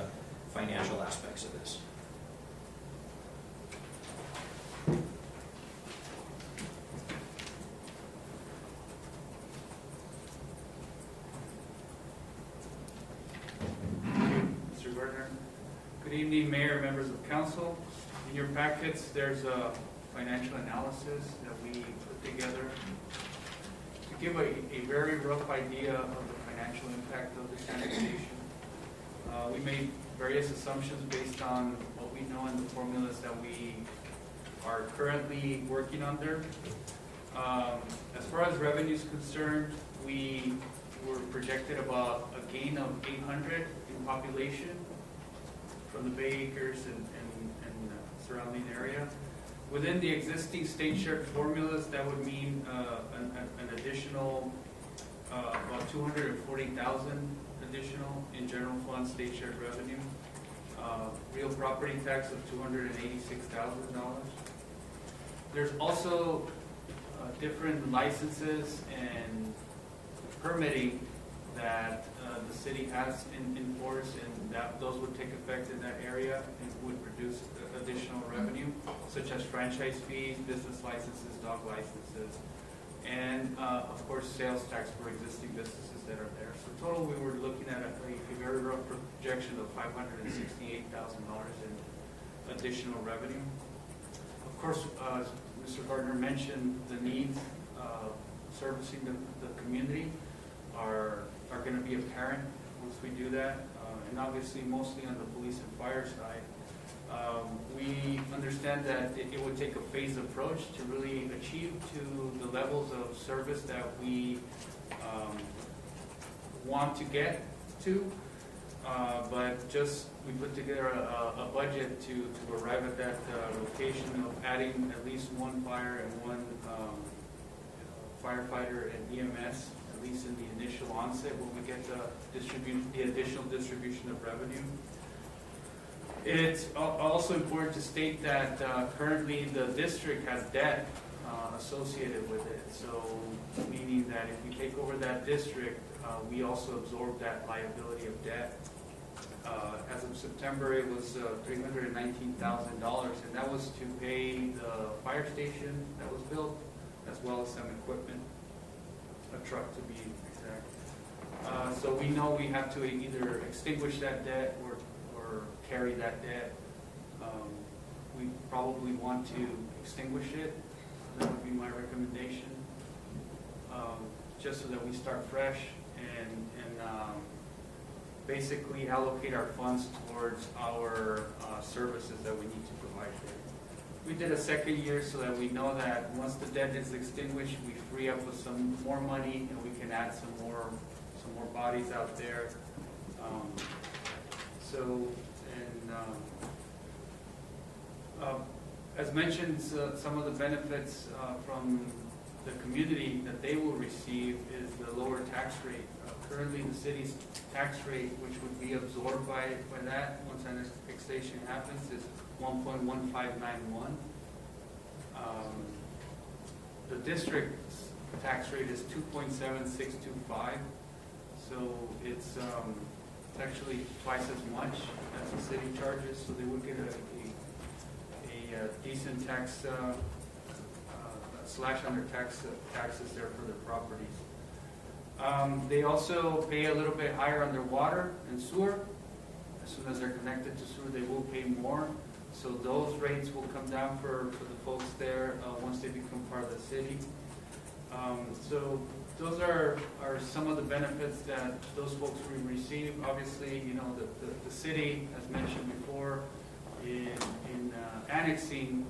financial aspects of this. Good evening, Mayor, members of council. In your packets, there's a financial analysis that we put together to give a very rough idea of the financial impact of this annexation. We made various assumptions based on what we know and the formulas that we are currently working under. As far as revenue is concerned, we were projected about a gain of 800 in population from the Bay Acres and surrounding area. Within the existing state shared formulas, that would mean an additional about 240,000 additional in general fund state shared revenue. Real property tax of $286,000. There's also different licenses and permitting that the city has in force, and that those would take effect in that area and would produce additional revenue, such as franchise fees, business licenses, dog licenses, and of course sales tax for existing businesses that are there. So total, we were looking at a very rough projection of $568,000 in additional revenue. Of course, as Mr. Gardner mentioned, the needs servicing the community are going to be apparent once we do that, and obviously mostly on the police and fire side. We understand that it would take a phased approach to really achieve to the levels of service that we want to get to, but just we put together a budget to arrive at that location of adding at least one fire and one firefighter and EMS, at least in the initial onset when we get the additional distribution of revenue. It's also important to state that currently the district has debt associated with it. So meaning that if we take over that district, we also absorb that liability of debt. As of September, it was $319,000, and that was to pay the fire station that was built, as well as some equipment, a truck to be exact. So we know we have to either extinguish that debt or carry that debt. We probably want to extinguish it. That would be my recommendation, just so that we start fresh and basically allocate our funds towards our services that we need to provide there. We did a second year so that we know that once the debt is extinguished, we free up with some more money and we can add some more bodies out there. As mentioned, some of the benefits from the community that they will receive is the lower tax rate. Currently, the city's tax rate, which would be absorbed by that once annexation happens, is 1.1591. The district's tax rate is 2.7625, so it's actually twice as much as the city charges, so they would get a decent tax slash under taxes there for their properties. They also pay a little bit higher on their water and sewer. As soon as they're connected to sewer, they will pay more. So those rates will come down for the folks there once they become part of the city. So those are some of the benefits that those folks will receive. Obviously, you know, the city, as mentioned before, in annexing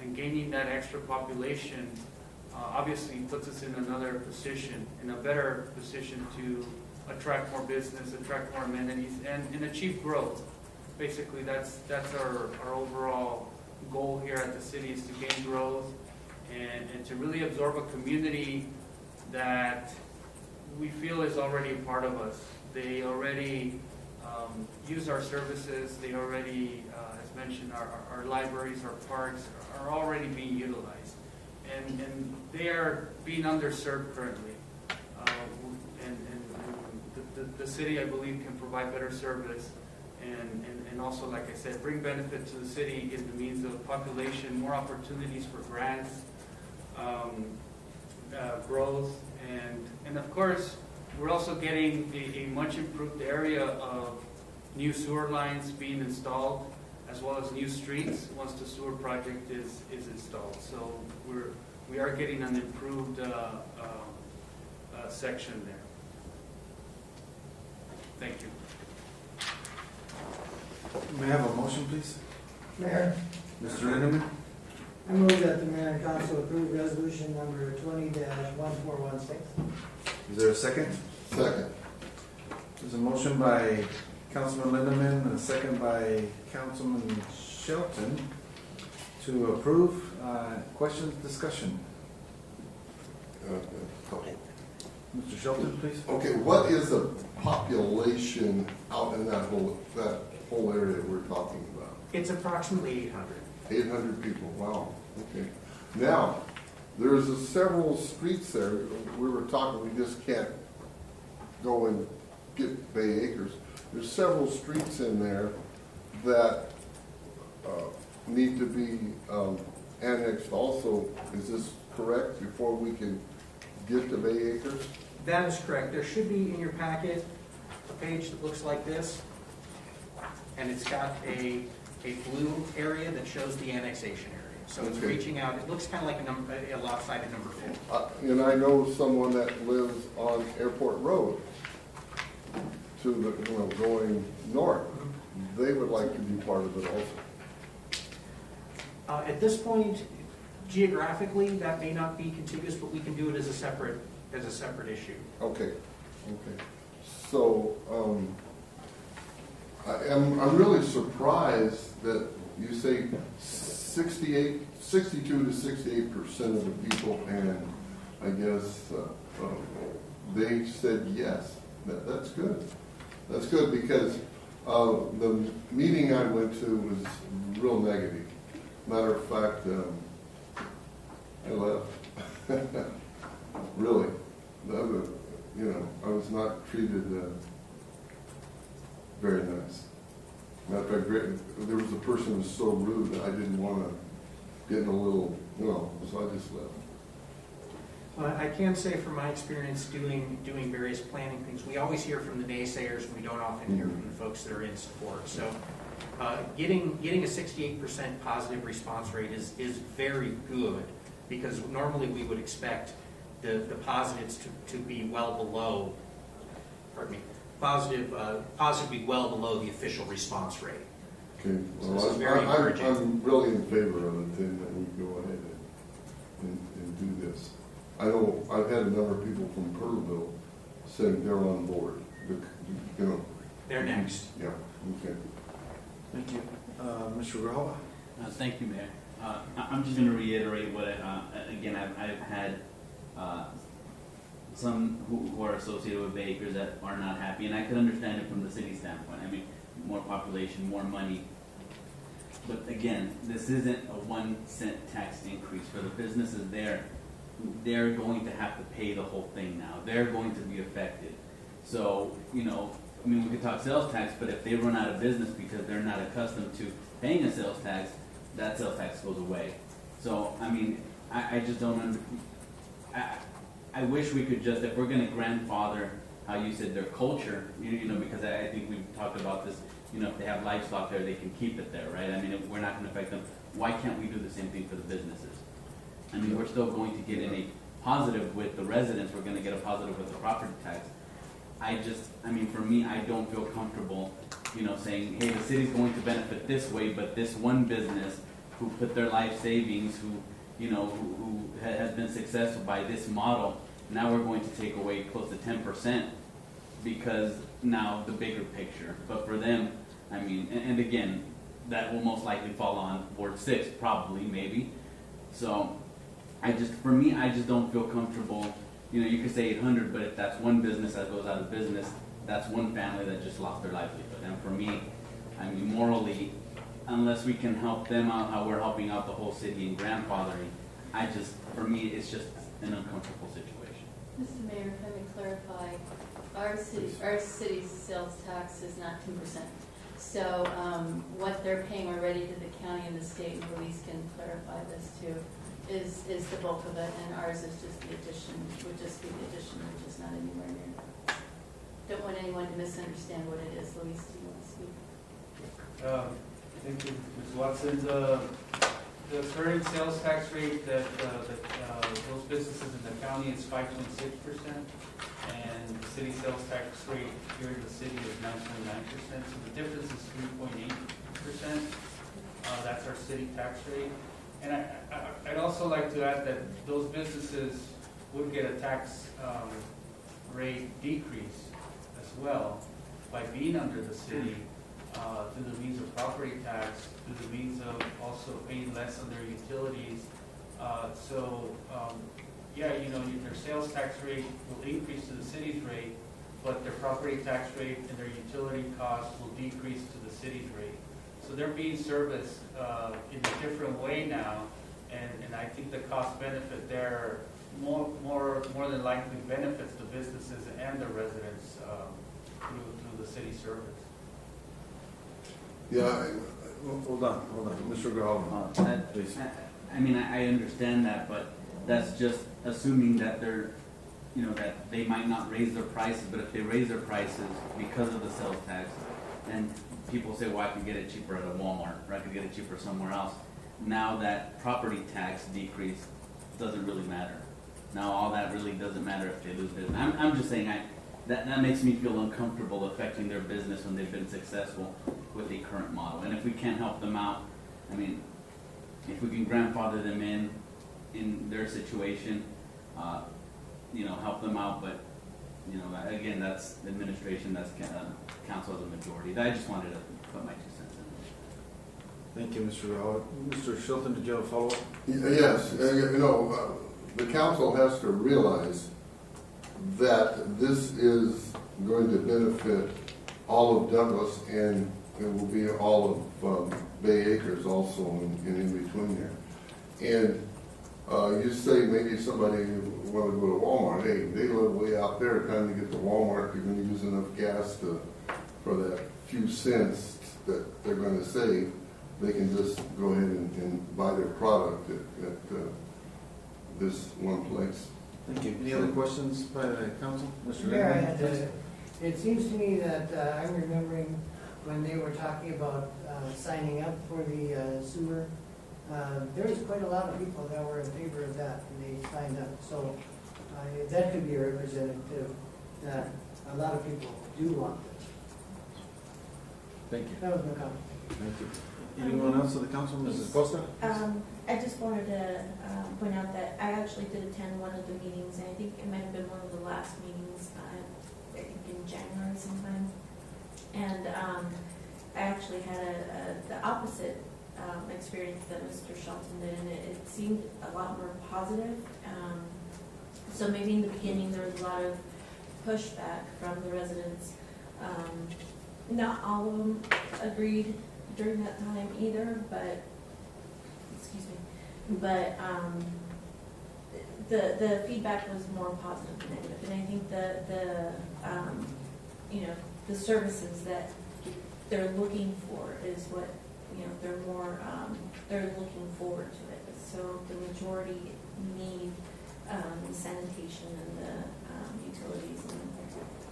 and gaining that extra population, obviously puts us in another position, in a better position to attract more business, attract more amenities, and achieve growth. Basically, that's our overall goal here at the city, is to gain growth and to really absorb a community that we feel is already a part of us. They already use our services. They already, as mentioned, our libraries, our parks are already being utilized. And they are being underserved currently. The city, I believe, can provide better service and also, like I said, bring benefit to the city in the means of population, more opportunities for grants, growth, and of course, we're also getting a much improved area of new sewer lines being installed, as well as new streets once the sewer project is installed. So we are getting an improved section there. Thank you. May I have a motion, please? Mayor, Mr. Lindeman? I move that the mayor and council approve resolution number 20-1416. Is there a second? Second. There's a motion by Councilman Lindeman and a second by Councilman Shelton to approve. Questions, discussion? Mr. Shelton, please. Okay, what is the population out in that whole area we're talking about? It's approximately 800. 800 people, wow, okay. Now, there's several streets there, we were talking, we just can't go and get Bay Acres. There's several streets in there that need to be annexed also. Is this correct, before we can get to Bay Acres? That is correct. There should be in your packet a page that looks like this, and it's got a blue area that shows the annexation area. So it's Okay. reaching out. It looks kind of like a lopsided number 4. And I know someone that lives on Airport Road to the, going north. They would like to be part of it also. At this point, geographically, that may not be contiguous, but we can do it as a separate issue. Okay, okay. So, I'm really surprised that you say 62 to 68% of the people, and I guess they said yes. That's good. That's good, because the meeting I went to was real negative. Matter of fact, I left. Really. I was not treated very nice. Matter of fact, there was a person who was so rude that I didn't want to get in a little, so I just left. Well, I can say from my experience doing various planning things, we always hear from the naysayers, and we don't often hear from the folks that are in support. So getting a 68% positive response rate is very good, because normally we would expect the positives to be well below, positively well below the official response rate. Okay, So well, this is very encouraging. I'm really in favor of it, then that we go ahead and do this. I know I've had a number of people from Pearlville saying they're on board. They're next. Yeah, okay. Thank you. Mr. Grijalva? Thank you, Mayor. I'm just going to reiterate what again, I've had some who are associated with Bay Acres that are not happy, and I can understand it from the city standpoint. I mean, more population, more money. but again, this isn't a 1 cent tax increase for the businesses there. They're going to have to pay the whole thing now. They're going to be affected. So, you know, I mean, we could talk sales tax, but if they run out of business because they're not accustomed to paying a sales tax, that sales tax goes away. So, I mean, I just don't I wish we could just, if we're going to grandfather, how you said, their culture, you know, because I think we've talked about this, you know, if they have livestock there, they can keep it there, right? I mean, if we're not going to affect them. Why can't we do the same thing for the businesses? I mean, we're still going to get in a positive with the residents. We're going to get a positive with the property tax. I mean, for me, I don't feel comfortable, you know, saying, hey, the city's going to benefit this way, but this one business who put their life savings, who, you know, who has been successful by this model, now we're going to take away close to 10% because now the bigger picture. But for them, I mean, and again, that will most likely fall on Ward 6, probably, maybe. So, for me, I just don't feel comfortable. You know, you could say 800, but if that's one business that goes out of business, that's one family that just lost their livelihood. And for me, I mean, morally, unless we can help them out how we're helping out the whole city and grandfathering, for me, it's just an uncomfortable situation. Mr. Mayor, if I may clarify, our city's sales tax is not 2%. So what they're paying already to the county and the state, and Louise can clarify this too, is the bulk of it, and ours is just the addition, would just be the addition, which is not anywhere near that. Don't want anyone to misunderstand what it is. Louise, do you want to speak? Thank you, Ms. Watson. The current sales tax rate that those businesses in the county is 5.6%, and the city sales tax rate here in the city is 9.9%. So the difference is 3.8%. That's our city tax rate. And I'd also like to add that those businesses would get a tax rate decrease as well by being under the city through the means of property tax, through the means of also paying less on their utilities. Yeah, you know, their sales tax rate will increase to the city's rate, but their property tax rate and their utility costs will decrease to the city's rate. So they're being serviced in a different way now, and I think the cost benefit there more than likely benefits the businesses and the residents through the city service. Yeah, Hold on, Mr. Grijalva. Please. I mean, I understand that, but that's just assuming that they're, you know, that they might not raise their prices, but if they raise their prices because of the sales tax, and people say, well, I can get it cheaper at a Walmart, or I can get it cheaper somewhere else. Now that property tax decrease doesn't really matter. Now all that really doesn't matter if they lose business. I'm just saying that makes me feel uncomfortable affecting their business when they've been successful with the current model. And if we can't help them out, I mean, if we can grandfather them in their situation, you know, help them out, but you know, again, that's the administration, that's council as a majority. I just wanted to put my 2 cents in. Thank you, Mr. Grijalva. Mr. Shilton, did you have a follow-up? yes, you know, the council has to realize that this is going to benefit all of Douglas, and it will be all of Bay Acres also in between there. And you say maybe somebody want to go to Walmart. Hey, they live way out there. Time to get to Walmart, you're going to use enough gas for that few cents that they're going to save. They can just go ahead and buy their product at this one place. Thank you. Any other questions by the council? Mr. Mayor, it seems to me that I'm remembering when they were talking about signing up for the sewer. There was quite a lot of people that were in favor of that, and they signed up. So that could be a representative that a lot of people do want this. Thank you. That was my comment. Thank you. Anyone else of the council? Mrs. Costa? I just wanted to point out that I actually did attend one of the meetings, and I think it might have been one of the last meetings, I think in January sometime. And I actually had the opposite experience that Mr. Shelton did, and it seemed a lot more positive. So maybe in the beginning there was a lot of pushback from the residents. Not all of them agreed during that time either, but, excuse me, but the feedback was more positive than negative. And I think the services that they're looking for is what, they're more, they're looking forward to it. So the majority need the sanitation and the utilities,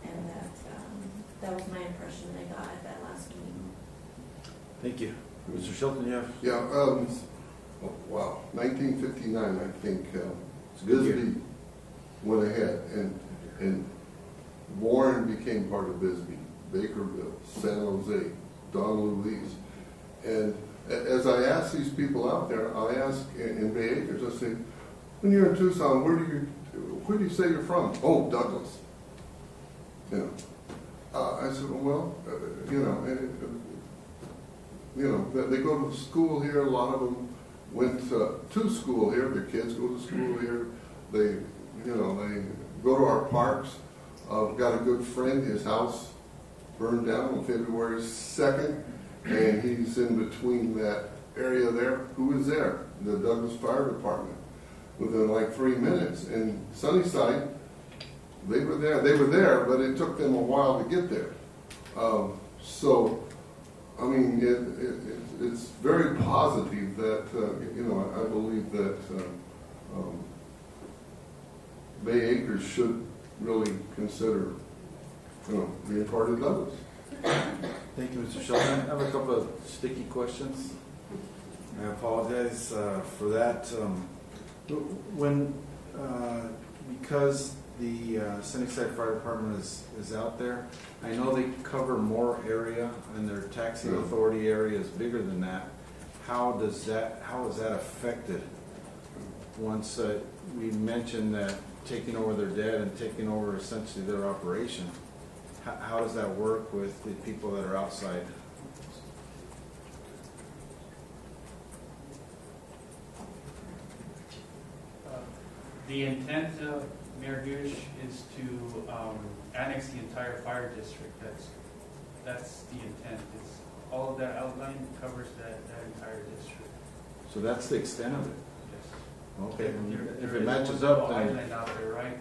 and that was my impression that I got at that last meeting. Thank you. Mr. Shelton, you have? Yeah, wow, 1959, I think, Bisbee went ahead, and Warren became part of Bisbee, Bakerville, San Jose, Don Luis. And as I ask these people out there, I ask in Bay Acres, I say, when you're in Tucson, where do you say you're from? Oh, Douglas. I said, well, they go to school here. A lot of them went to school here. Their kids go to school here. They go to our parks. I've got a good friend. His house burned down on February 2nd, and he's in between that area there. Who was there? The Douglas Fire Department. Within like 3 minutes. And Sunnyside, they were there, but it took them a while to get there. So, I mean, it's very positive that, I believe that Bay Acres should really consider, being part of Douglas. Thank you, Mr. Shelton. I have a couple of sticky questions. I apologize for that. Because the Sunnyside Fire Department is out there, I know they cover more area and their taxing authority area is bigger than that. How is that affected once we mentioned that taking over their debt and taking over essentially their operation? How does that work with the people that are outside? The intent, Mayor Hughes, is to annex the entire fire district. That's the intent. It's all of that outline covers that entire district. So that's the extent of it. Yes. Okay. There If it is matches one up, then island out there, right,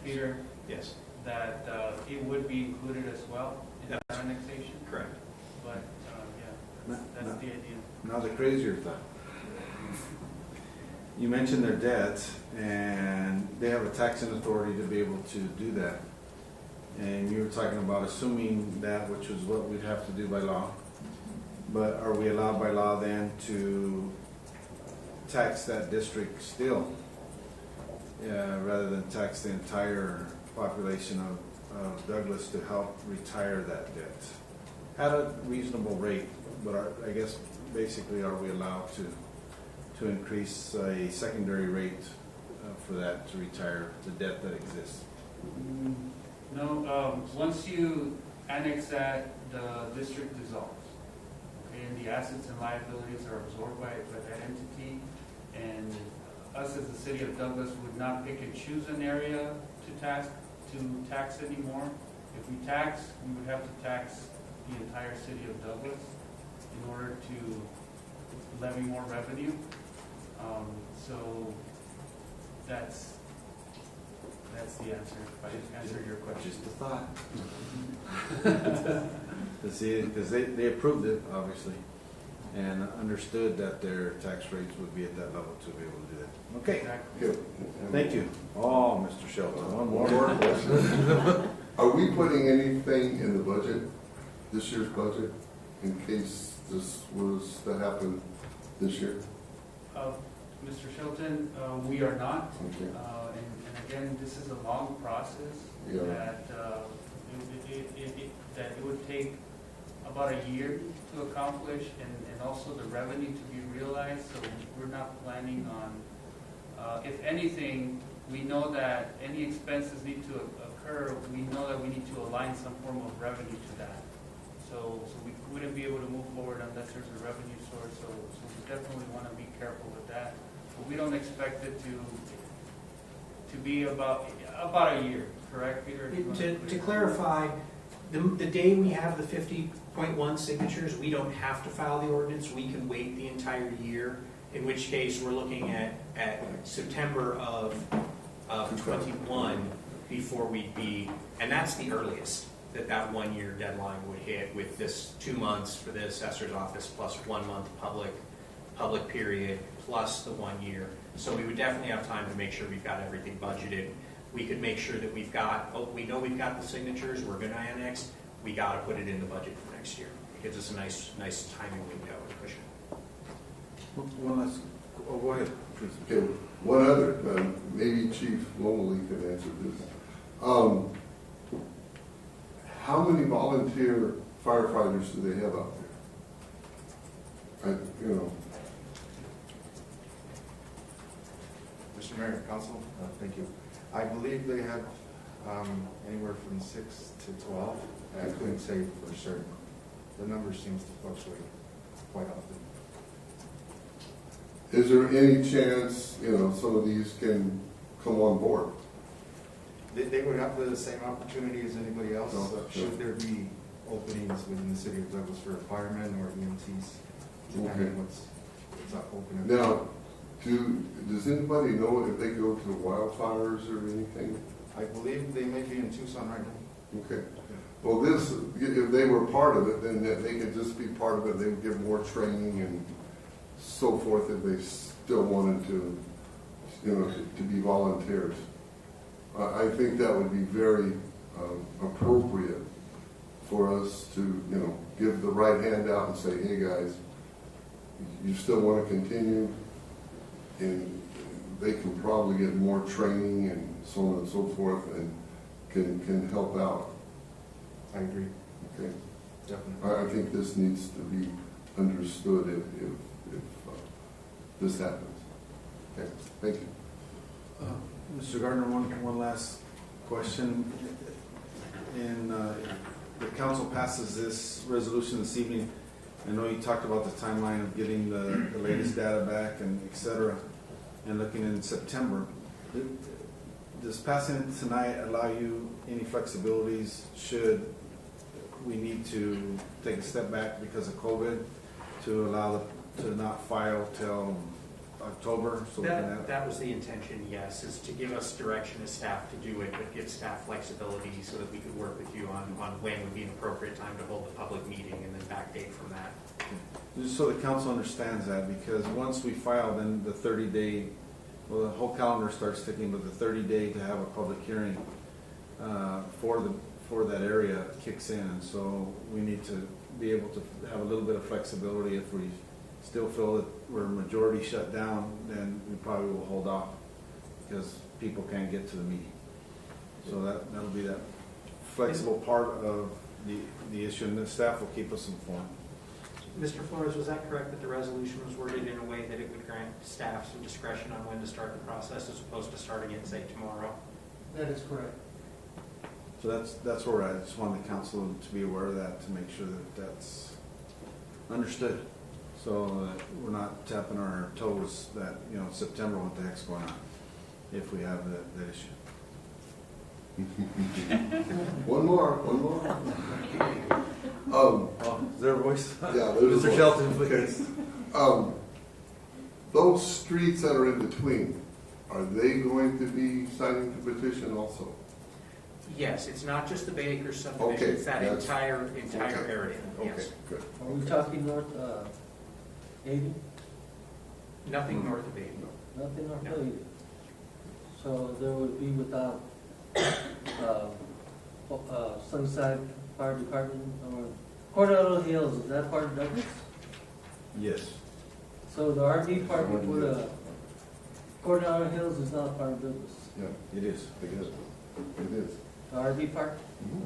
Peter? Yes. That it would be included as well in the annexation. Correct. But that's the idea. Now the crazier thought. You mentioned their debt, and they have a taxing authority to be able to do that. And you were talking about assuming that, which was what we'd have to do by law. But are we allowed by law then to tax that district still, rather than tax the entire population of Douglas to help retire that debt at a reasonable rate? But I guess basically, are we allowed to increase a secondary rate for that to retire the debt that exists? No, once you annex that, the district dissolves. Okay, and the assets and liabilities are absorbed by that entity. And us as the city of Douglas would not pick and choose an area to tax anymore. If we tax, we would have to tax the entire city of Douglas in order to levy more revenue. So that's the answer. If I answered your question. Just a thought. Because they approved it, obviously, and understood that their tax rates would be at that level to be able to do that. Okay. Exactly. Thank you. Oh, Mr. Shelton, one more question. Are we putting anything in the budget, this year's budget, in case this was to happen this year? Mr. Shelton, we are not. Okay. And again, this is a long process that it would take about a year to accomplish, and also the revenue to be realized. So we're not planning on, if anything, we know that any expenses need to occur. We know that we need to align some form of revenue to that. So we wouldn't be able to move forward unless there's a revenue source. So we definitely want to be careful with that. But we don't expect it to be about a year, correct, Peter? To clarify, The day we have the 50.1 signatures, we don't have to file the ordinance. We can wait the entire year, in which case we're looking at September of 21 before we'd be, and that's the earliest that 1 year deadline would hit, with this 2 months for the assessor's office plus 1 month public period plus the 1 year. So we would definitely have time to make sure we've got everything budgeted. We could make sure that we know we've got the signatures, we're gonna annex, we gotta put it in the budget for next year. It gives us a nice timing window and cushion. One last, oh, go ahead, please. Okay, one other, maybe Chief Lomeli can answer this. How many volunteer firefighters do they have out there? Mr. Mayor, Council, thank you. I believe they have anywhere from 6 to 12. I couldn't say for certain. The number seems to fluctuate quite often. Is there any chance, some of these can come on board? They would have the same opportunity as anybody else, Sure. should there be openings within the city of Douglas for firemen or EMTs, depending on what's open. Now, does anybody know if they go to wildfires or anything? I believe they may be in Tucson right now. Okay. Well, if they were part of it, then they could just be part of it. They would give more training and so forth if they still wanted to, to be volunteers. I think that would be very appropriate for us to, give the right hand out and say, hey guys, you still want to continue, and they can probably get more training and so on and so forth, and can help out. I agree. Okay. Definitely. I think this needs to be understood if this happens. Okay. Thank you. Mr. Gardner, one last question. The council passes this resolution this evening. I know you talked about the timeline of getting the latest data back and et cetera, and looking in September. Does passing it tonight allow you any flexibilities should we need to take a step back because of COVID to allow to not file till October? So That was the intention, yes, is to give us direction as staff to do it, but give staff flexibility so that we could work with you on when would be an appropriate time to hold the public meeting and then backdate from that. Just so the council understands that, because once we file, then the 30-day, well, the whole calendar starts ticking, but the 30-day to have a public hearing for that area kicks in, and so we need to be able to have a little bit of flexibility. If we still feel that we're majority shut down, then we probably will hold off because people can't get to the meeting. So that'll be that flexible part of the issue, and the staff will keep us informed. Mr. Flores, was that correct that the resolution was worded in a way that it would grant staff some discretion on when to start the process as opposed to starting it, say, tomorrow? That is correct. So that's where I just want the council to be aware of that, to make sure that that's understood. So that we're not tapping our toes that, September, what the heck's going on, if we have that issue. One more. Is there a voice? Yeah, there's Mr. Shelton, please. Those streets that are in between, are they going to be signing the petition also? Yes, it's not just the Bay Acres subdivision, Okay, it's that entire area, Okay, yes. good. Are we talking north 80? Nothing north of 80. Nothing north No. of 80. So there would be without Sunnyside Fire Department or Coronado Hills, is that part of Douglas? Yes. So the RV park would put Coronado Hills is not part of Douglas. Yeah, It is. it is. The RV park,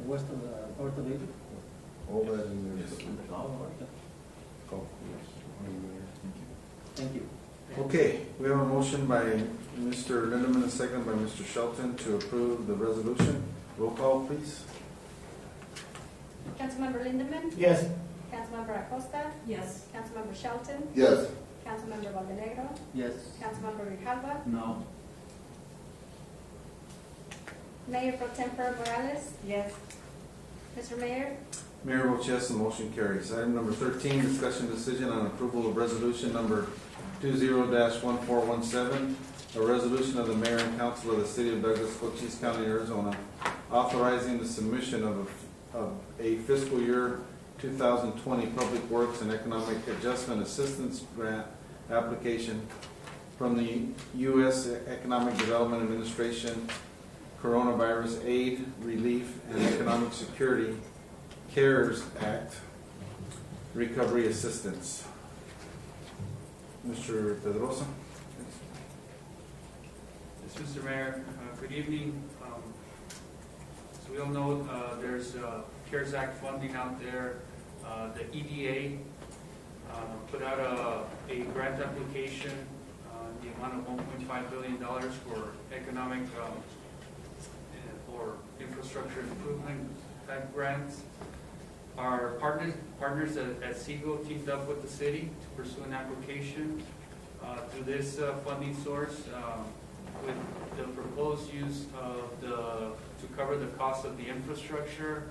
west of north of 80? All that in there. Yes. Oh, okay. Oh, Thank you. Okay, we have a motion by Mr. Lindeman, a second by Mr. Shelton to approve the resolution. Roll call, please. Councilmember Lindemann? Yes. Councilmember Acosta? Yes. Councilmember Shelton? Yes. Councilmember Valdenegro? Yes. Councilmember Grijalva? No. Mayor Pro Tempore Morales? Yes. Mr. Mayor, Mayor votes yes, the motion carries. Item number 13, discussion decision on approval of resolution number 20-1417, a resolution of the mayor and council of the city of Douglas, Cochise County, Arizona, authorizing the submission of a fiscal year 2020 Public Works and Economic Adjustment Assistance Grant application from the U.S. Economic Development Administration Coronavirus Aid, Relief, and Economic Security CARES Act Recovery Assistance. Mr. Pedrosa. Yes, Mr. Mayor, good evening. As we all know, there's CARES Act funding out there. The EDA put out a grant application in the amount of $1.5 billion for economic or infrastructure improvement type grants. Our partners at SEGO teamed up with the city to pursue an application through this funding source with the proposed use of to cover the cost of the infrastructure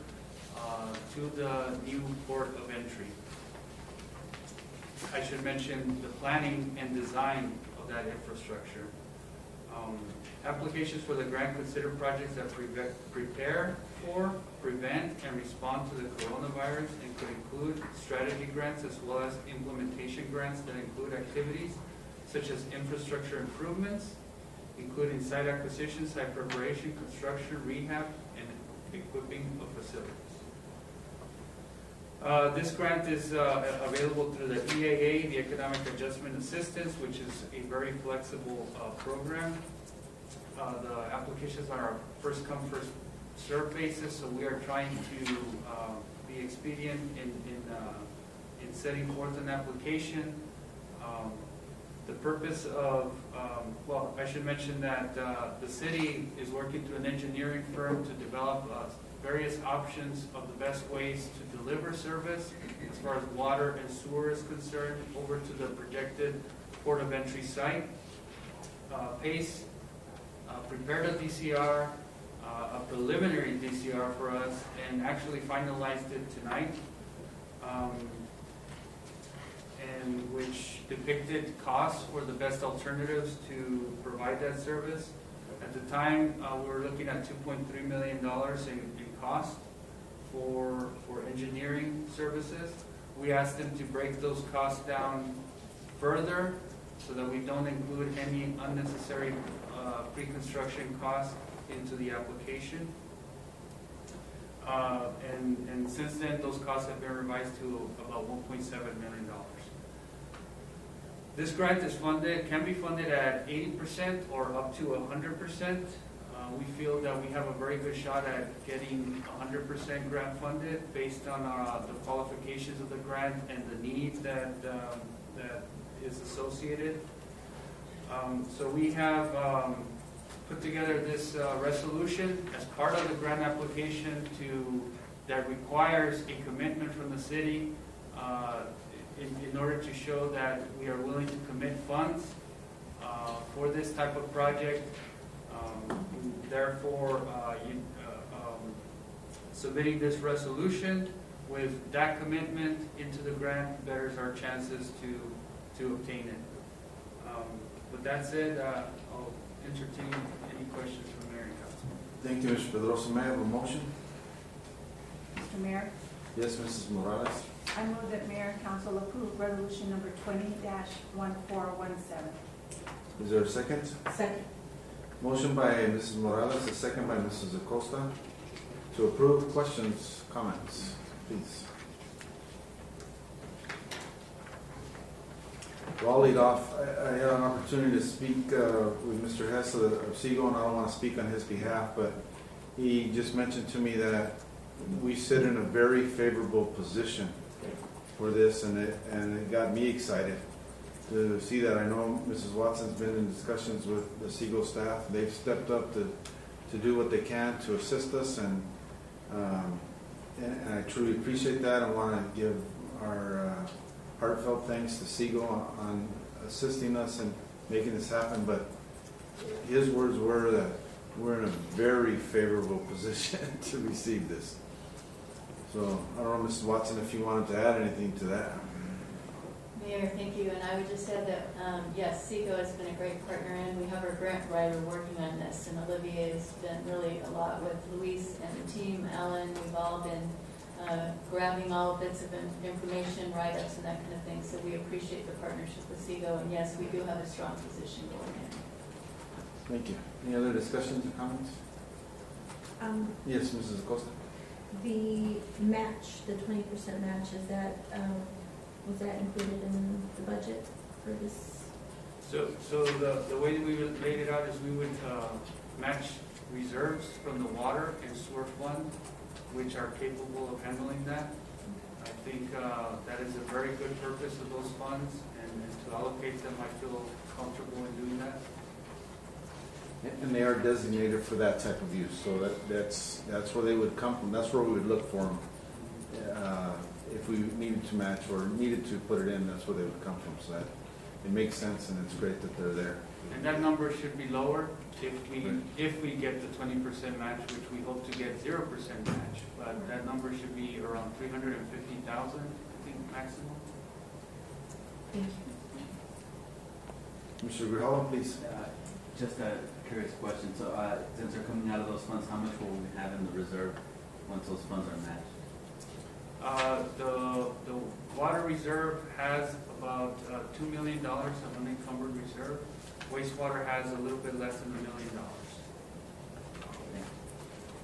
to the new port of entry. I should mention the planning and design of that infrastructure. Applications for the grant consider projects that prepare for, prevent, and respond to the coronavirus and could include strategy grants as well as implementation grants that include activities such as infrastructure improvements, including site acquisition, site preparation, construction, rehab, and equipping of facilities. This grant is available through the EAA, the Economic Adjustment Assistance, which is a very flexible program. The applications are a first come, first served basis, so we are trying to be expedient in setting forth an application. The purpose of, well, I should mention that the city is working through an engineering firm to develop various options of the best ways to deliver service as far as water and sewer is concerned over to the projected port of entry site. PACE prepared a DCR, a preliminary DCR for us, and actually finalized it tonight, and which depicted costs for the best alternatives to provide that service. At the time, we were looking at $2.3 million in cost for engineering services. We asked them to break those costs down further so that we don't include any unnecessary pre-construction costs into the application. And since then, those costs have been revised to about $1.7 million. This grant is funded, can be funded at 80% or up to 100%. We feel that we have a very good shot at getting 100% grant funded based on the qualifications of the grant and the needs that is associated. So we have put together this resolution as part of the grant application that requires a commitment from the city in order to show that we are willing to commit funds for this type of project. Therefore, submitting this resolution with that commitment into the grant betters our chances to obtain it. With that said, I'll entertain any questions from Mayor and Council. Thank you, Mr. Pedrosa. May I have a motion? Mr. Mayor, Yes, Mrs. Morales. I move that Mayor and Council approve resolution number 20-1417. Is there a second? Second. Motion by Mrs. Morales, a second by Mrs. Acosta to approve. Questions, comments, please. Well, I'll lead off. I had an opportunity to speak with Mr. Hess of SEGO, and I don't want to speak on his behalf, but he just mentioned to me that we sit in a very favorable position for this, and it got me excited to see that. I know Mrs. Watson's been in discussions with the SEGO staff. They've stepped up to do what they can to assist us, and I truly appreciate that. I want to give our heartfelt thanks to SEGO on assisting us and making this happen, but his words were that we're in a very favorable position to receive this. So, I don't know, Mrs. Watson, if you wanted to add anything to that. Mayor, thank you, and I would just add that, yes, SECO has been a great partner, and we have our grant writer working on this, and Olivier has been really a lot with Luis and the team, Ellen, we've all been grabbing all bits of information, write-ups and that kind of thing, so we appreciate the partnership with SECO, and yes, we do have a strong position going in. Thank you. Any other discussions or comments? Yes, Mrs. Acosta. The match, the 20% match, is that, was that included in the budget for this? So the way that we would lay it out is we would match reserves from the water and sewer fund, which are capable of handling that. I think that is a very good purpose of those funds, and to allocate them, I feel comfortable in doing that. And they are designated for that type of use, so that's where they would come from. That's where we would look for them. If we needed to match or needed to put it in, that's where they would come from. So that it makes sense, and it's great that they're there. And that number should be lower if we get the 20% match, which we hope to get 0% match. But that number should be around 350,000, I think, maximum. Thank you. Mr. Grijalva, please. Just a curious question. So since they're coming out of those funds, how much will we have in the reserve once those funds are matched? The water reserve has about $2 million of unencumbered reserve. Wastewater has a little bit less than $1 million.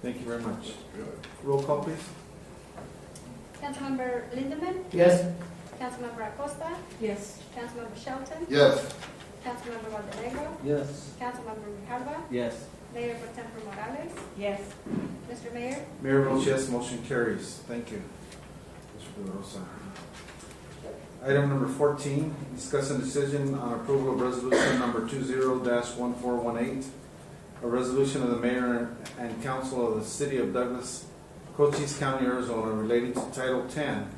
Thank you very much. Roll call, please. Councilmember Lindemann? Yes. Councilmember Acosta? Yes. Councilmember Shelton? Yes. Councilmember Montenegro? Yes. Councilmember Grijalva? Yes. Mayor Pro Tempore Morales? Yes. Mr. Mayor? Mayor votes yes, motion carries. Thank you. Mr. De La Rosa. Item number 14, discuss a decision on approval of resolution number 20-1418, a resolution of the mayor and council of the city of Douglas, Cochise County, Arizona, relating to Title 10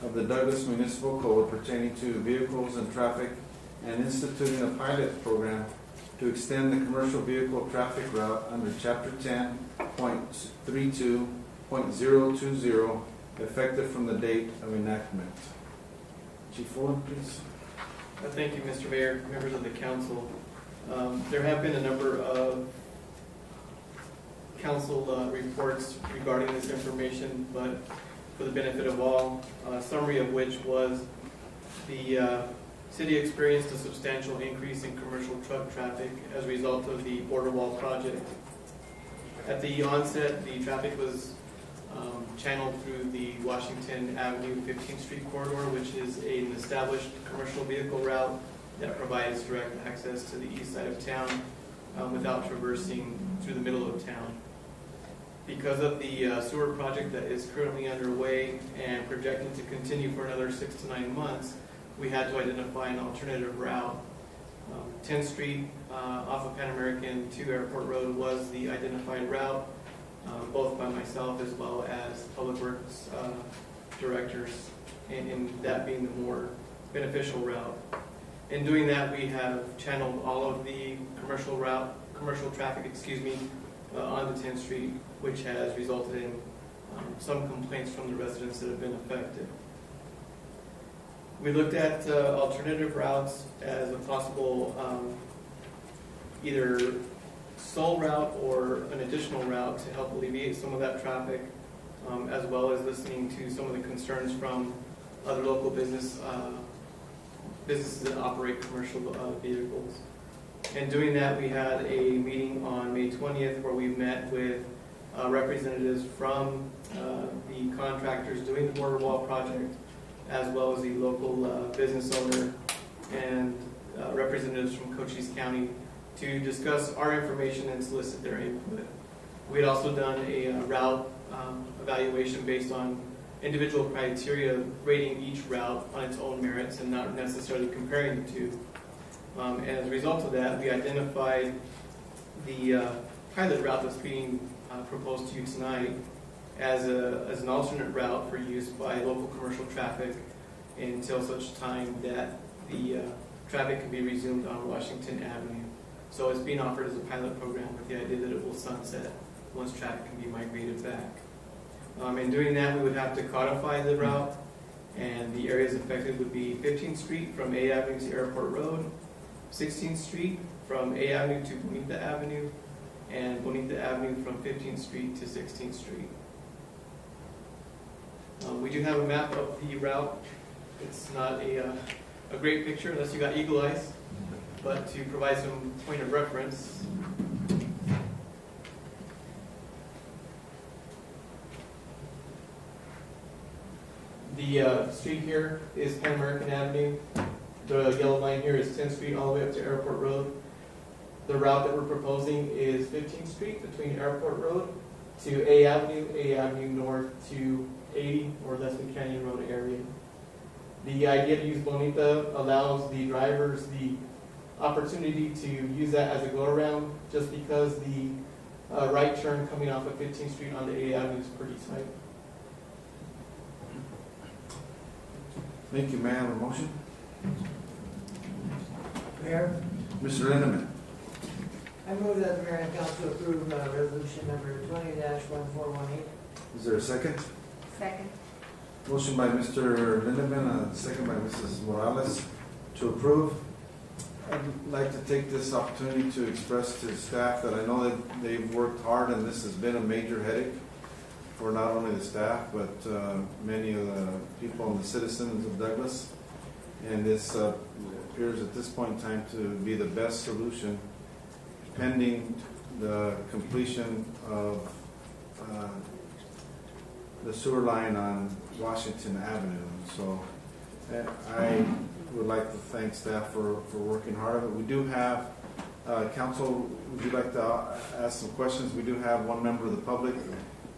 of the Douglas Municipal Code pertaining to vehicles and traffic, and instituting a pilot program to extend the commercial vehicle traffic route under Chapter 10.32.020, effective from the date of enactment. Chief Fulham, please. Thank you, Mr. Mayor, members of the council. There have been a number of council reports regarding this information, but for the benefit of all, a summary of which was the city experienced a substantial increase in commercial truck traffic as a result of the border wall project. At the onset, the traffic was channeled through the Washington Avenue 15th Street corridor, which is an established commercial vehicle route that provides direct access to the east side of town without traversing through the middle of town. Because of the sewer project that is currently underway and projected to continue for another 6 to 9 months, we had to identify an alternative route. 10th Street off of Pan American to Airport Road was the identified route, both by myself as well as Public Works directors, and that being the more beneficial route. In doing that, we have channeled all of the commercial traffic, onto 10th Street, which has resulted in some complaints from the residents that have been affected. We looked at alternative routes as a possible either sole route or an additional route to help alleviate some of that traffic, as well as listening to some of the concerns from other local businesses that operate commercial vehicles. In doing that, we had a meeting on May 20th where we met with representatives from the contractors doing the border wall project, as well as the local business owner and representatives from Cochise County to discuss our information and solicit their input. We had also done a route evaluation based on individual criteria, rating each route on its own merits and not necessarily comparing the two. And as a result of that, we identified the pilot route that's being proposed to you tonight as an alternate route for use by local commercial traffic until such time that the traffic can be resumed on Washington Avenue. So it's being offered as a pilot program with the idea that it will sunset once traffic can be migrated back. In doing that, we would have to codify the route, and the areas affected would be 15th Street from A Avenue to Airport Road, 16th Street from A Avenue to Bonita Avenue, and Bonita Avenue from 15th Street to 16th Street. We do have a map of the route. It's not a great picture unless you got eagle eyes, but to provide some point of reference, the street here is Pan American Avenue. The yellow line here is 10th Street all the way up to Airport Road. The route that we're proposing is 15th Street between Airport Road to A Avenue North to 80 or Leslie Canyon Road area. The idea to use Bonita allows the drivers the opportunity to use that as a go-around, just because the right turn coming off of 15th Street onto A Avenue is pretty tight. Thank you, ma'am. A motion? Mayor, Mr. Lindeman. I move that the mayor and council approve resolution number 20-1418. Is there a second? Second. Motion by Mr. Lindeman, second by Mrs. Morales to approve. I'd like to take this opportunity to express to staff that I know that they've worked hard and this has been a major headache for not only the staff but many of the people and the citizens of Douglas. And this appears at this point in time to be the best solution pending the completion of the sewer line on Washington Avenue. So I would like to thank staff for working hard on it. We do have, council, would you like to ask some questions? We do have one member of the public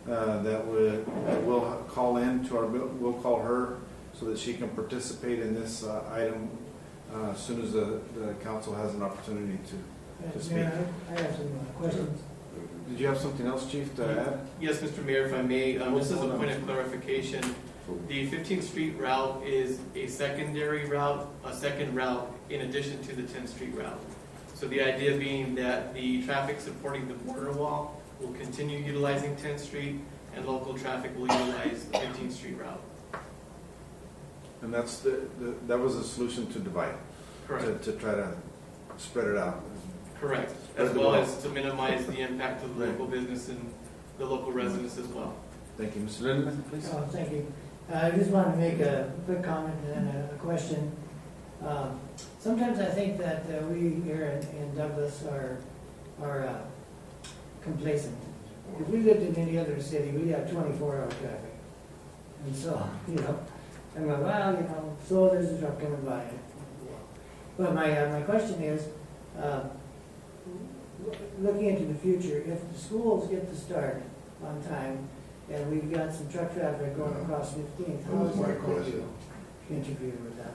that will call in to our, we'll call her so that she can participate in this item as soon as the council has an opportunity to speak. Mayor, I have some questions. Did you have something else, Chief, to add? Yes, Mr. Mayor, if I may, just as a point of clarification, the 15th Street route is a secondary route, a second route in addition to the 10th Street route. So the idea being that the traffic supporting the border wall will continue utilizing 10th Street and local traffic will utilize the 15th Street route. And that's that was a solution to divide. Correct. To try to spread it out. Correct. As well as to minimize the impact to the local business and the local residents as well. Thank you. Mr. Lindeman, please. Oh, thank you. I just want to make a quick comment and then a question. Sometimes I think that we here in Douglas are complacent. If we lived in any other city, we'd have 24-hour traffic. And so, you know, I'm like, well, you know, so there's a truck coming by. But my question is, looking into the future, if the schools get to start on time and we've got some truck traffic going across 15th, how is that going to interfere with that?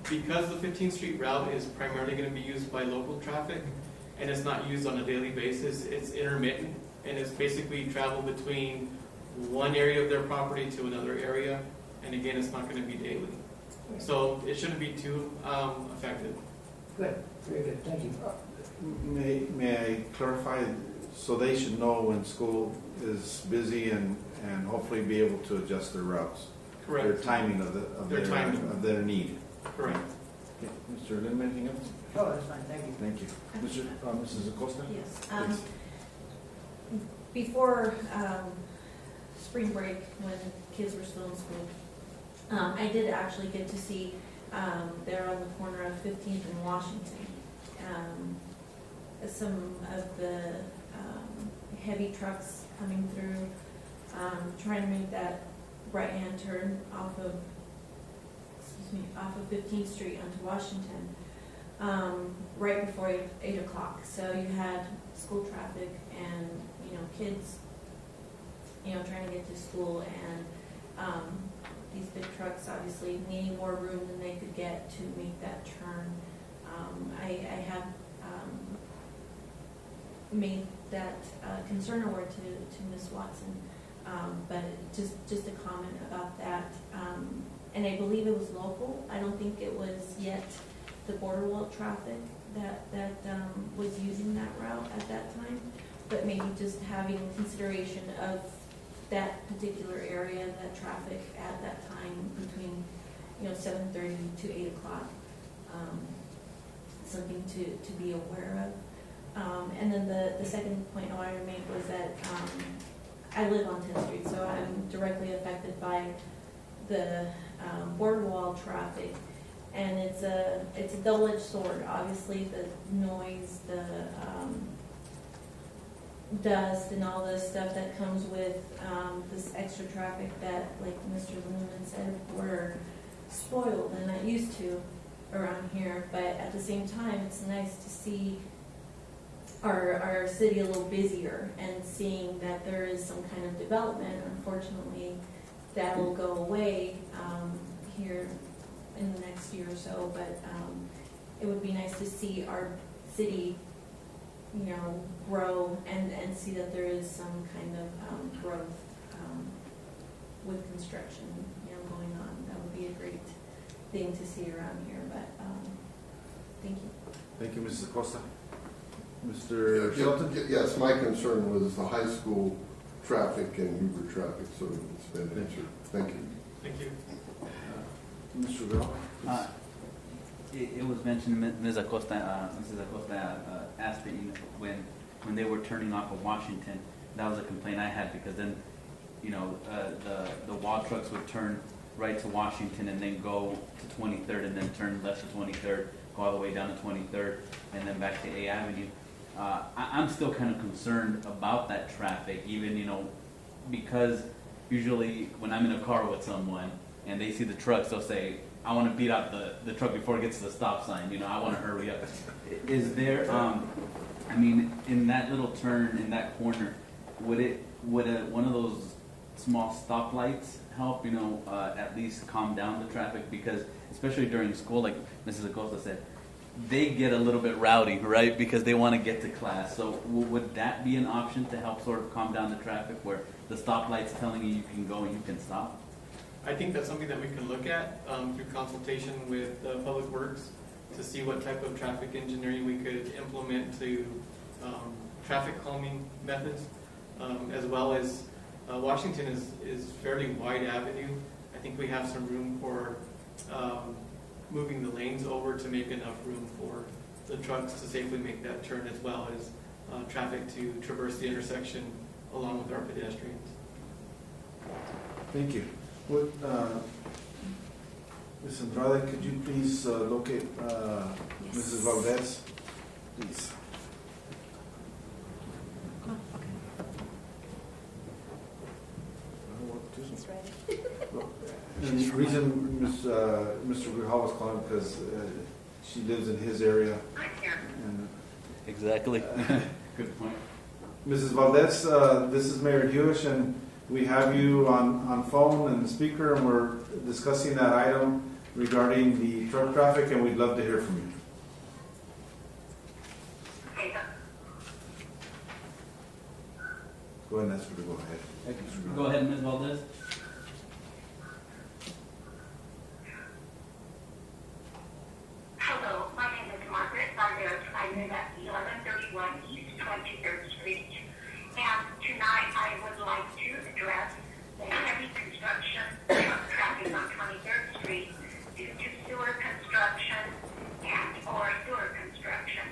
Because the 15th Street route is primarily going to be used by local traffic and it's not used on a daily basis, it's intermittent and it's basically travel between one area of their property to another area, and again, it's not going to be daily. So it shouldn't be too effective. Good, very good, thank you. May I clarify, so they should know when school is busy and hopefully be able to adjust their routes? Correct. Their timing of their need? Correct. Okay. Mr. Lindeman, anything else? Oh, that's fine, thank you. Thank you. Mrs. Acosta? Yes. Before spring break, when kids were still in school, I did actually get to see there on the corner of 15th and Washington, some of the heavy trucks coming through, trying to make that right-hand turn off of 15th Street onto Washington, right before 8 o'clock. So you had school traffic and, you know, kids, you know, trying to get to school, and these big trucks obviously needing more room than they could get to make that turn. I have made that concern aware to Ms. Watson, but just a comment about that. And I believe it was local. I don't think it was yet the border wall traffic that was using that route at that time, but maybe just having consideration of that particular area, that traffic at that time between, 7:30 to 8 o'clock. Something to be aware of. And then the second point I wanted to make was that I live on 10th Street, so I'm directly affected by the board wall traffic. And it's a double-edged sword. Obviously, the noise, the dust, and all the stuff that comes with this extra traffic that, like Mr. Lumen said, we're spoiled and not used to around here. But at the same time, it's nice to see our city a little busier and seeing that there is some kind of development. Unfortunately, that will go away here in the next year or so, but it would be nice to see our city, grow and see that there is some kind of growth with construction, going on. That would be a great thing to see around here, but thank you. Thank you, Mrs. Acosta. Mr. Shelton? Yes, my concern was the high school traffic and Uber traffic, so it's been answered. Thank you. Thank you. Mr. Grau? It was mentioned, Mrs. Acosta asked that when they were turning off of Washington, that was a complaint I had, because then, the wall trucks would turn right to Washington and then go to 23rd and then turn left to 23rd, go all the way down to 23rd and then back to A Avenue. I'm still kind of concerned about that traffic, even, because usually when I'm in a car with someone and they see the trucks, they'll say, I want to beat out the truck before it gets to the stop sign, I want to hurry up. Is there, in that little turn, in that corner, would one of those small stoplights help, at least calm down the traffic? Because especially during school, like Mrs. Acosta said, they get a little bit rowdy, right? Because they want to get to class. So would that be an option to help sort of calm down the traffic, where the stoplight's telling you can go and you can stop? I think that's something that we can look at through consultation with Public Works to see what type of traffic engineering we could implement to traffic calming methods, as well as Washington is fairly wide avenue. I think we have some room for moving the lanes over to make enough room for the trucks to safely make that turn, as well as traffic to traverse the intersection along with our pedestrians. Thank you. Ms. Andrade, could you please locate Yes. Mrs. Valdez, please? She's ready. And the reason Mr. Grihal was calling, because she lives in his area. And Exactly. Good point. Mrs. Valdez, this is Mayor Hewish, and we have you on phone and the speaker, and we're discussing that item regarding the truck traffic, and we'd love to hear from you. Go ahead and ask her to go ahead. Go ahead, Ms. Valdez. Hello, my name is Margaret Valdez. I live at 1131 East 23rd Street. And tonight I would like to address the heavy construction traffic on 23rd Street due to sewer construction or sewer construction.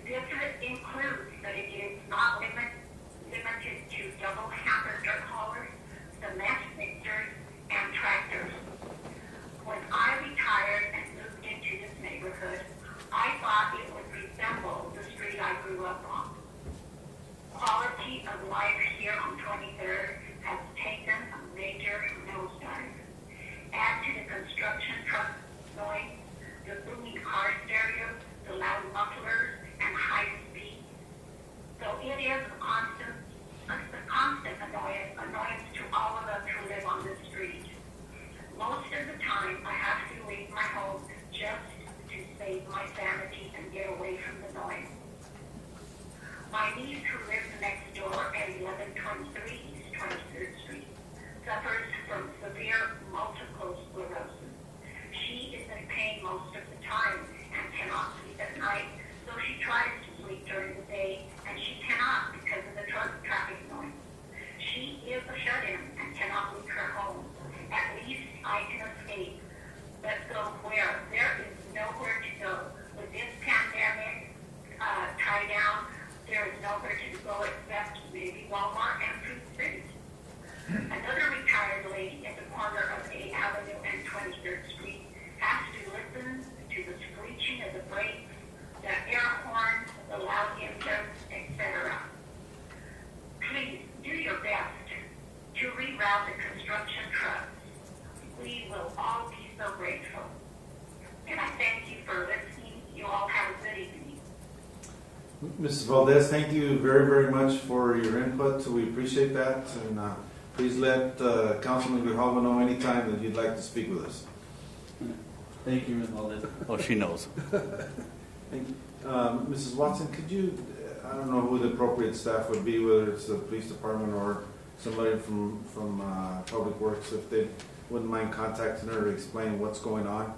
This includes, but it is not limited to double hammer dirt haulers, cement mixers, and tractors. When I retired and moved into this neighborhood, I thought it would resemble the street I grew up on. Quality of life here on 23rd has taken a major nosedive. Add to the construction truck noise, the booming car stereo, the loud mufflers, and high speed. So it is a constant annoyance to all of us who live on this street. Most of the time, I have to leave my home just to save my sanity and get away from the noise. My niece, who lives next door at 1123 East 23rd Street, suffers from severe multiple sclerosis. She is in pain most of the time and cannot sleep at night, so she tries to sleep during the day, and she cannot because of the truck traffic. Mrs. Valdez, thank you very, very much for your input. We appreciate that. And please let Councilman Grijalva know anytime that you'd like to speak with us. Thank you, Ms. Valdez. Oh, she knows. Mrs. Watson, could you, I don't know who the appropriate staff would be, whether it's the police department or somebody from Public Works, if they wouldn't mind contacting her to explain what's going on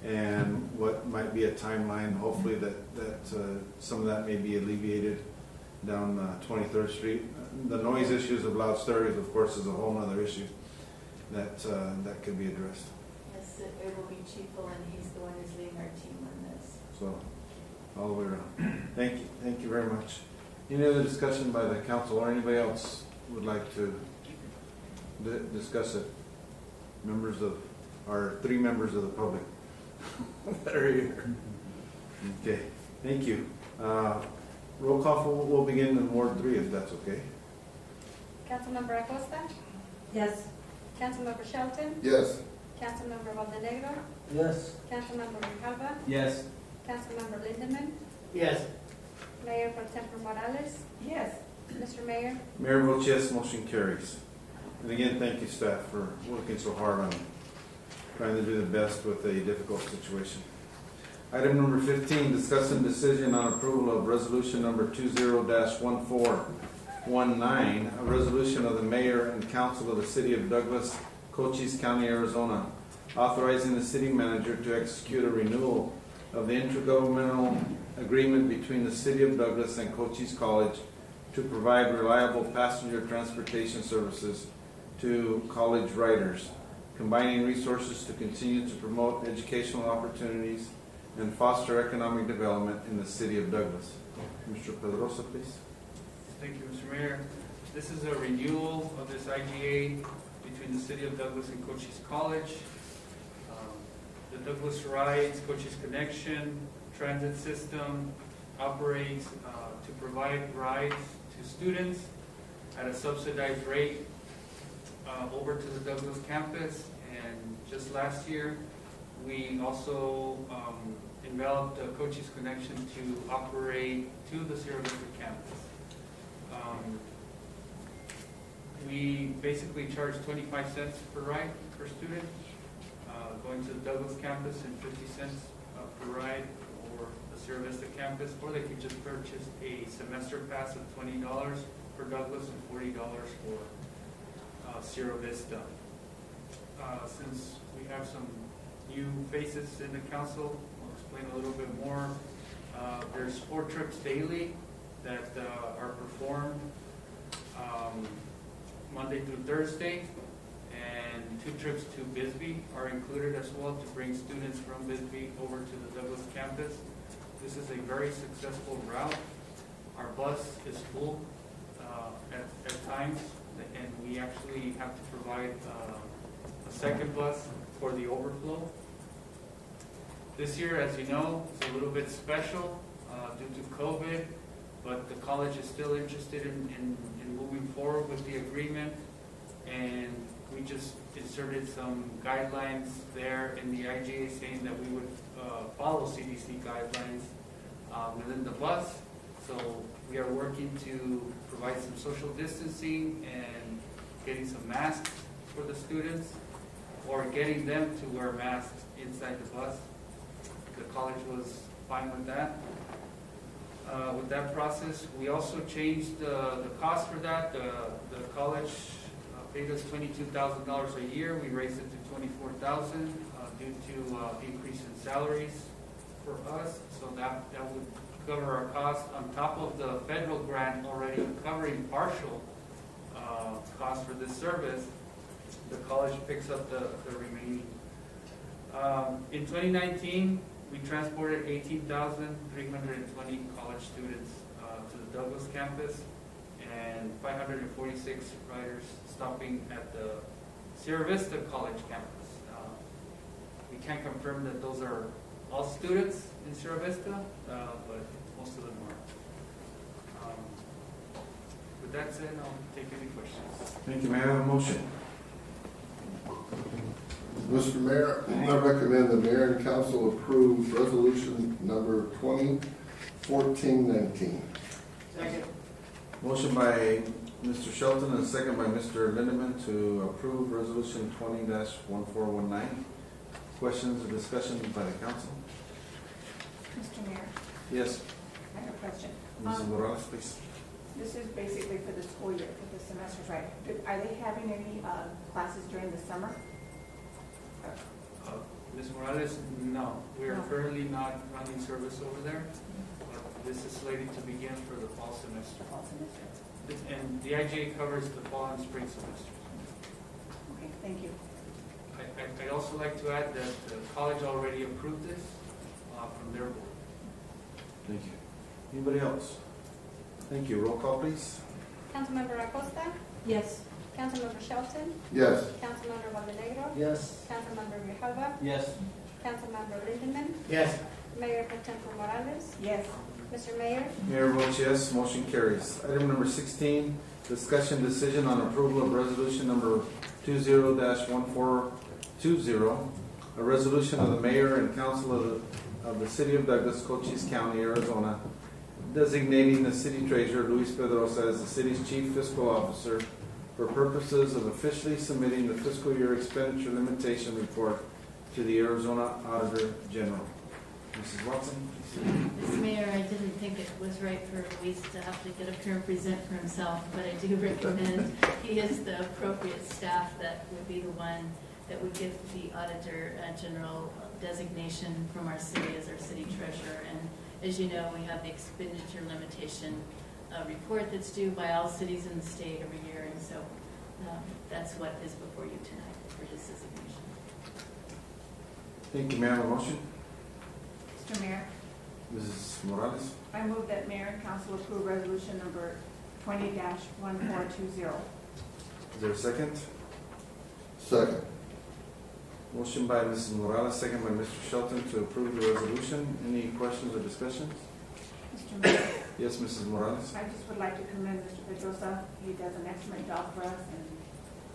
and what might be a timeline, hopefully that some of that may be alleviated down 23rd Street. The noise issues of loud stereos, of course, is a whole other issue that could be addressed. Yes, it will be Chief and he's the one who's leading our team on this. So, all the way around. Thank you very much. Any other discussion by the council or anybody else would like to discuss it? Members of, our 3 members of the public that are here. Okay, thank you. Roll call, we'll begin in Ward 3 if that's okay. Councilmember Acosta? Yes. Councilmember Shelton? Yes. Councilmember Valdenegro? Yes. Councilmember Grijalva? Yes. Councilmember Lindemann? Yes. Mayor Pro Tempore Morales? Yes. Mr. Mayor? Mayor votes yes, motion carries. And again, thank you staff for working so hard on trying to do the best with a difficult situation. Item number 15, discussing decision on approval of resolution number 20-1419, a resolution of the mayor and council of the city of Douglas, Cochise County, Arizona, authorizing the city manager to execute a renewal of the intergovernmental agreement between the city of Douglas and Cochise College to provide reliable passenger transportation services to college riders, combining resources to continue to promote educational opportunities and foster economic development in the city of Douglas. Mr. Pedrosa, please. Thank you, Mr. Mayor. This is a renewal of this IGA between the city of Douglas and Cochise College. The Douglas Rides, Cochise Connection transit system operates to provide rides to students at a subsidized rate over to the Douglas campus. And just last year, we also enveloped a Cochise Connection to operate to the Sierra Vista campus. We basically charge 25 cents per ride per student going to the Douglas campus and 50 cents per ride for the Sierra Vista campus, or they could just purchase a semester pass of $20 for Douglas and $40 for Sierra Vista. Since we have some new faces in the council, I'll explain a little bit more. There's 4 trips daily that are performed Monday through Thursday, and 2 trips to Bisbee are included as well to bring students from Bisbee over to the Douglas campus. This is a very successful route. Our bus is full at times, and we actually have to provide a second bus for the overflow. This year, as you know, it's a little bit special due to COVID, but the college is still interested in moving forward with the agreement, and we just inserted some guidelines there in the IGA saying that we would follow CDC guidelines within the bus. So we are working to provide some social distancing and getting some masks for the students, or getting them to wear masks inside the bus. The college was fine with that. With that process, we also changed the cost for that. The college paid us $22,000 a year. We raised it to $24,000 due to increase in salaries for us. So that would cover our cost on top of the federal grant already covering partial cost for this service. The college picks up the remaining. In 2019, we transported 18,320 college students to the Douglas campus, and 546 riders stopping at the Sierra Vista College campus. We can't confirm that those are all students in Sierra Vista, but most of them are. With that said, I'll take any questions. Thank you. May I have a motion? Mr. Mayor, I recommend the mayor and council approve resolution number 1419. Second. Motion by Mr. Shelton and a second by Mr. Lindeman to approve resolution 20-1419. Questions or discussion by the council? Mr. Mayor, Yes. I have a question. Mrs. Morales, please. This is basically for the school year, for the semesters, right? Are they having any classes during the summer? Ms. Morales, no, we are No. currently not running service over there. This is slated to begin for the fall semester. Fall semester. And the IGA covers the fall and spring semesters. Okay, thank you. I'd also like to add that the college already approved this from their board. Thank you. Anybody else? Thank you. Roll call, please. Councilmember Acosta? Yes. Councilmember Shelton? Yes. Councilmember Valdenegro? Yes. Councilmember Grijalva? Yes. Councilmember Lindemann? Yes. Mayor Pro Tempore Morales? Yes. Mr. Mayor? Mayor votes yes, motion carries. Item number 16, discussion decision on approval of resolution number 20-1420, a resolution of the mayor and council of the city of Douglas, Cochise County, Arizona, designating the city treasurer, Luis Pedrosa, as the city's chief fiscal officer for purposes of officially submitting the fiscal year expenditure limitation report to the Arizona Auditor General. Mrs. Watson? Mr. Mayor, I didn't think it was right for Luis to have to get up here and present for himself, but I do recommend he is the appropriate staff that would be the one that would give the Auditor General designation from our city as our city treasurer. And as you know, we have the expenditure limitation report that's due by all cities in the state every year, and so that's what is before you tonight for his designation. Thank you, ma'am. A motion? Mr. Mayor, Mrs. Morales? I move that mayor and council approve resolution number 20-1420. Is there a second? Second. Motion by Mrs. Morales, second by Mr. Shelton to approve the resolution. Any questions or discussions? Mr. Mayor, Yes, Mrs. Morales. I just would like to commend Mr. Pedrosa. He does an excellent job for us, and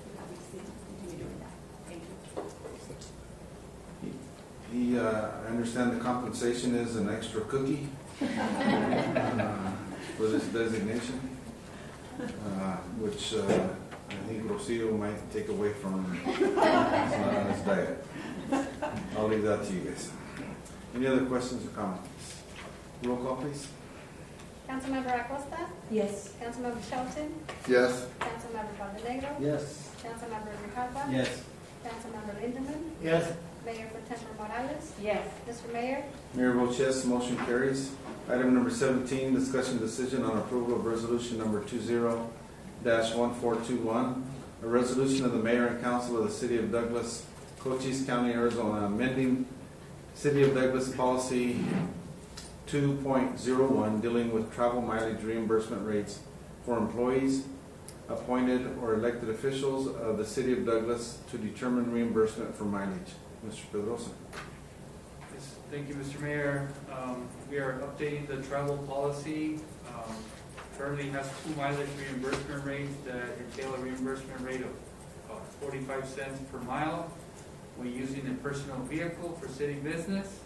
we obviously continue doing that. Thank you. I understand the compensation is an extra cookie for this designation, which I think Rocio might take away from his diet. I'll leave that to you guys. Any other questions or comments? Roll call, please. Councilmember Acosta? Yes. Councilmember Shelton? Yes. Councilmember Valdenegro? Yes. Councilmember Grijalva? Yes. Councilmember Lindemann? Yes. Mayor Pro Tempore Morales? Yes. Mr. Mayor? Mayor votes yes, motion carries. Item number 17, discussion decision on approval of resolution number 20-1421, a resolution of the mayor and council of the city of Douglas, Cochise County, Arizona, amending City of Douglas policy 2.01 dealing with travel mileage reimbursement rates for employees, appointed or elected officials of the city of Douglas to determine reimbursement for mileage. Mr. Pedrosa. Yes, thank you, Mr. Mayor. We are updating the travel policy. Currently has 2 mileage reimbursement rates that entail a reimbursement rate of 45 cents per mile when using a personal vehicle for city business,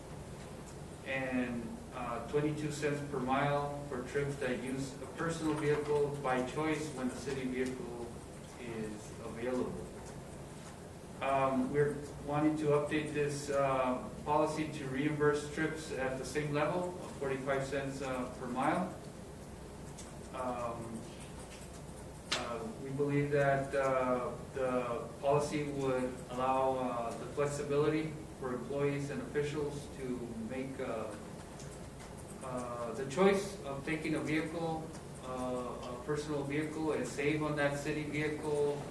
and 22 cents per mile for trips that use a personal vehicle by choice when the city vehicle is available. We're wanting to update this policy to reimburse trips at the same level of 45 cents per mile. We believe that the policy would allow the flexibility for employees and officials to make the choice of taking a vehicle, a personal vehicle, and save on that city vehicle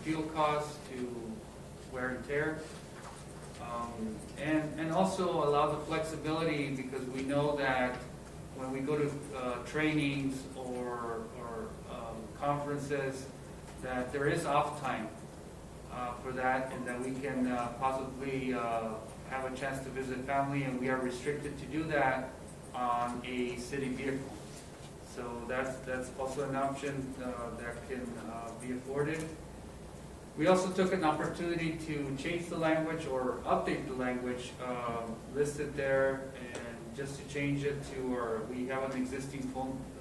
fuel costs to wear and tear. And also allow the flexibility, because we know that when we go to trainings or conferences, that there is off time for that, and that we can possibly have a chance to visit family, and we are restricted to do that on a city vehicle. So that's also an option that can be afforded. We also took an opportunity to change the language or update the language listed there, and just to change it to we have an existing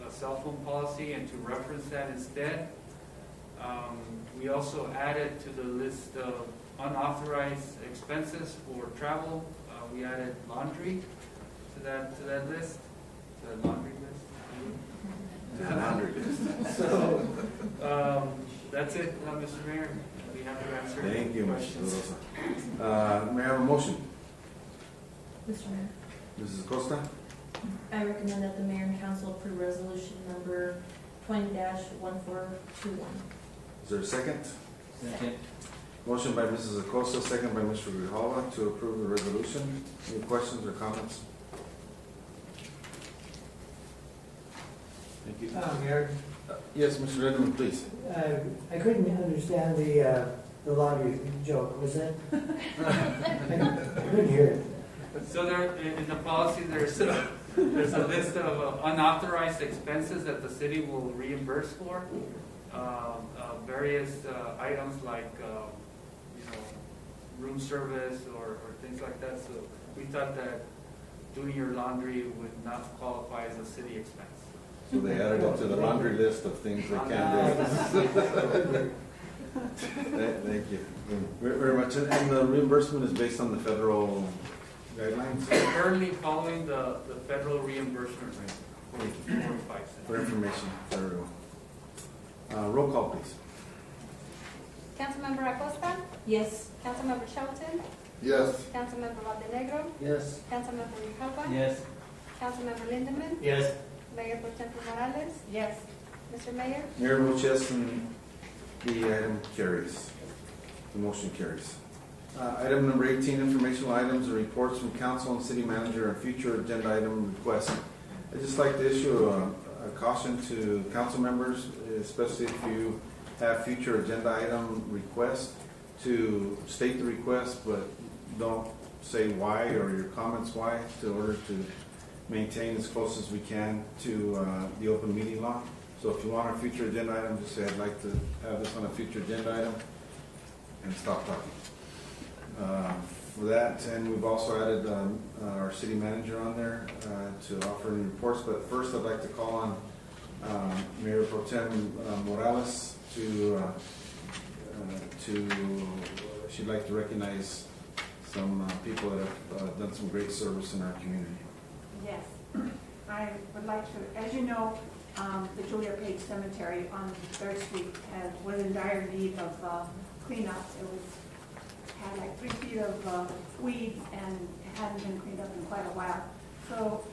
cell phone policy and to reference that instead. We also added to the list of unauthorized expenses for travel. We added laundry to that list, the laundry list. So that's it, Mr. Mayor. We have to answer. Thank you, Mr. Rosa. May I have a motion? Mr. Mayor, Mrs. Acosta? I recommend that the mayor and council approve resolution number 20-1421. Is there a second? Second. Motion by Mrs. Acosta, second by Mr. Grijalva to approve the resolution. Any questions or comments? Thank you. Mayor, Yes, Mr. Redmond, please. I couldn't understand the laundry joke, was that? I couldn't hear it. So there, in the policy, there's a list of unauthorized expenses that the city will reimburse for. Various items like, room service or things like that. So we thought that doing your laundry would not qualify as a city expense. So they added it to the laundry list of things they can do. Thank you very much. And the reimbursement is based on the federal guidelines? We're currently following the federal reimbursement rate, 45 cents. For information for everyone. Roll call, please. Councilmember Acosta? Yes. Councilmember Shelton? Yes. Councilmember Valdenegro? Yes. Councilmember Grijalva? Yes. Councilmember Lindemann? Yes. Mayor Pro Tem Morales? Yes. Mr. Mayor? Mayor votes yes, and the item carries. The motion carries. Item number 18, informational items and reports from council and city manager and future agenda item requests. I'd just like to issue a caution to council members, especially if you have future agenda item requests, to state the request, but don't say why or your comments why, in order to maintain as close as we can to the open meeting law. So if you want a future agenda item, just say I'd like to have this on a future agenda item and stop talking. For that, and we've also added our city manager on there to offer any reports. But first, I'd like to call on Mayor Pro Tem Morales she'd like to recognize some people that have done some great service in our community. Yes. I would like to, as you know, the Julia Page Cemetery on 3rd Street was in dire need of cleanup. It had like 3 feet of weeds and it hadn't been cleaned up in quite a while. So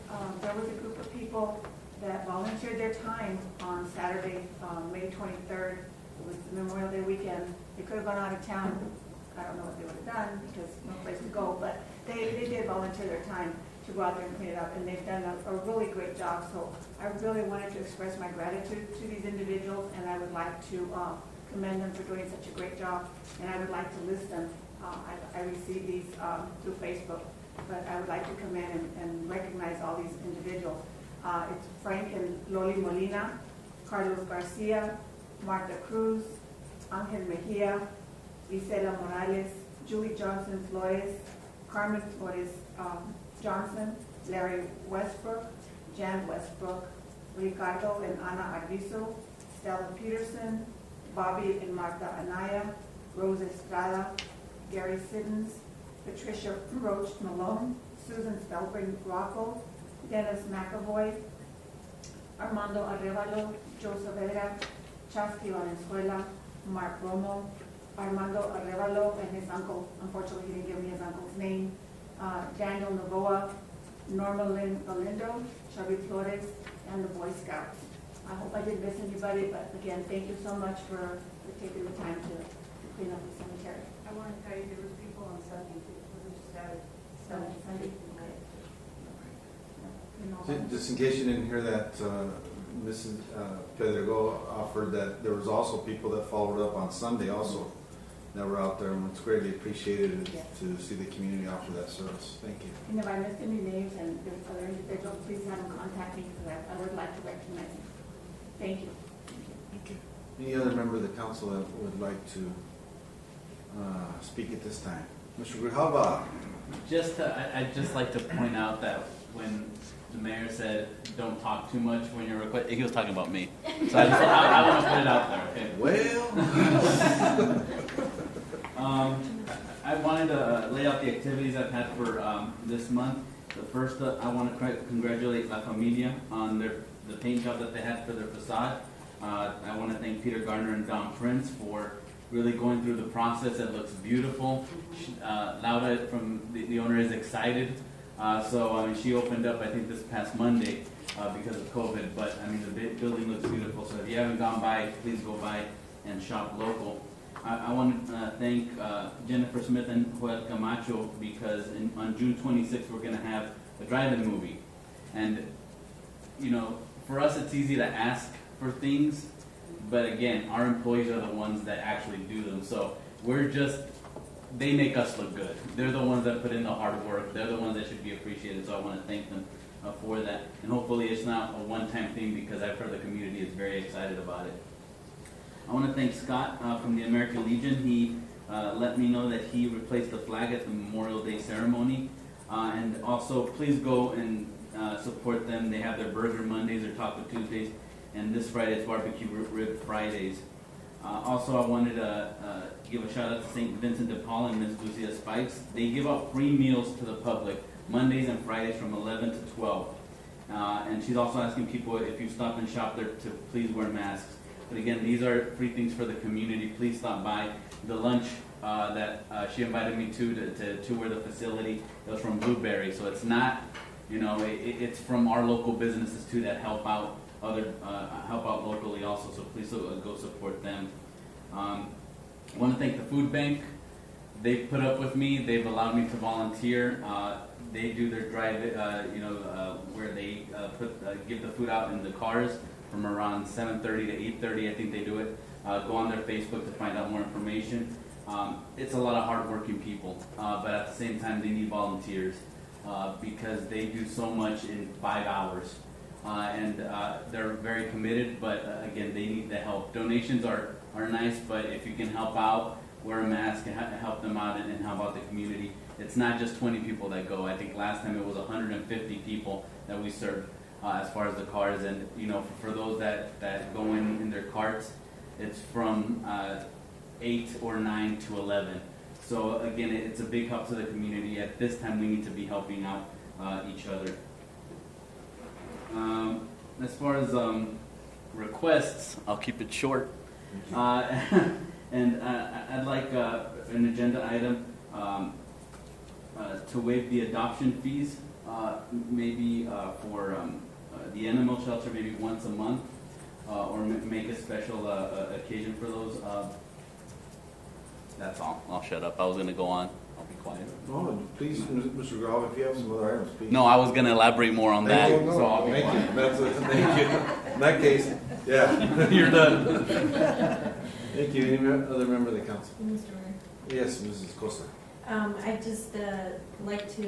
there was a group of people that volunteered their time on Saturday, May 23rd. It was the Memorial Day weekend. They could have gone out of town. I don't know what they would have done because no place to go, but they did volunteer their time to go out there and clean it up, and they've done a really great job. So I really wanted to express my gratitude to these individuals, and I would like to commend them for doing such a great job, and I would like to list them. I received these through Facebook, but I would like to come in and recognize all these individuals. It's Frank and Loli Molina, Carlos Garcia, Marta Cruz, Angel Mejia, Isela Morales, Julie Johnson Flores, Carmen Flores Johnson, Larry Westbrook, Jan Westbrook, Ricardo and Ana Arvizo, Stella Peterson, Bobby and Marta Anaya, Rose Estrada, Gary Siddons, Patricia Roach Malone, Susan Spellbring Rocco, Dennis McAvoy, Armando Arevalo, Joe Saavedra, Chasky Valenzuela, Mark Romo, Armando Arevalo and his uncle, unfortunately he didn't give me his uncle's name, Daniel Novoa, Norma Lynn Galindo, Chubby Flores, and the Boy Scouts. I hope I didn't miss anybody, but again, thank you so much for taking the time to clean up the cemetery. I want to tell you there was people on Sunday too. It wasn't just Saturday. Just in case you didn't hear that, Mrs. Pedrego offered that there was also people that followed up on Sunday also that were out there, and it's greatly appreciated to see the community offer that service. Thank you. And if I missed any names and there's other individuals, please have them contact me because I would like to recognize them. Thank you. Thank you. Any other member of the council that would like to speak at this time? Mr. Grijalva. I'd just like to point out that when the mayor said, "Don't talk too much when you're requesting," he was talking about me. So I want to put it out there. Okay. Well. I wanted to lay out the activities I've had for this month. The first, I want to congratulate La Familia on the paint job that they had for their facade. I want to thank Peter Gardner and Don Prince for really going through the process. It looks beautiful. Laura from the owner is excited. So I mean, she opened up, I think, this past Monday because of COVID. But I mean, the building looks beautiful. So if you haven't gone by, please go by and shop local. I want to thank Jennifer Smith and Joel Camacho because on June 26th we're going to have a drive-in movie. And, you know, for us it's easy to ask for things, but again, our employees are the ones that actually do them. So they make us look good. They're the ones that put in the hard work. They're the ones that should be appreciated. So I want to thank them for that. And hopefully it's not a one-time thing because I've heard the community is very excited about it. I want to thank Scott from the American Legion. He let me know that he replaced the flag at the Memorial Day ceremony. And also, please go and support them. They have their Burger Mondays, their Taco Tuesdays, and this Friday it's Barbecue Rib Fridays. Also, I wanted to give a shout out to St. Vincent de Paul and Miss Lucia Spikes. They give out free meals to the public Mondays and Fridays from 11 to 12. And she's also asking people if you stop and shop there to please wear masks. But again, these are free things for the community. Please stop by. The lunch that she invited me to tour the facility, it was from Blueberry. So it's not, you know, it's from our local businesses too that help out locally also. So please go support them. I want to thank the food bank. They've put up with me. They've allowed me to volunteer. They do their drive, where they give the food out in the cars from around 7:30 to 8:30. I think they do it. Go on their Facebook to find out more information. It's a lot of hardworking people, but at the same time they need volunteers because they do so much in 5 hours. And they're very committed, but again, they need the help. Donations are nice, but if you can help out, wear a mask and help them out and help out the community. It's not just 20 people that go. I think last time it was 150 people that we served as far as the cars. And you know, for those that go in their carts, it's from 8 or 9 to 11. So again, it's a big help to the community. At this time, we need to be helping out each other. As far as requests, I'll keep it short. And I'd like an agenda item to waive the adoption fees, maybe for the animal shelter, maybe once a month, or make a special occasion for those. That's all. I'll shut up. I was going to go on. I'll be quiet. No, please, Mr. Grau, if you have some other items, please. No, I was going to elaborate more on that. No, so I'll be thank quiet. you. Thank you. In that case, yeah, you're done. Thank you. Any other member of the council? Mr. Mayor. Yes, Mrs. Costa. I'd just like to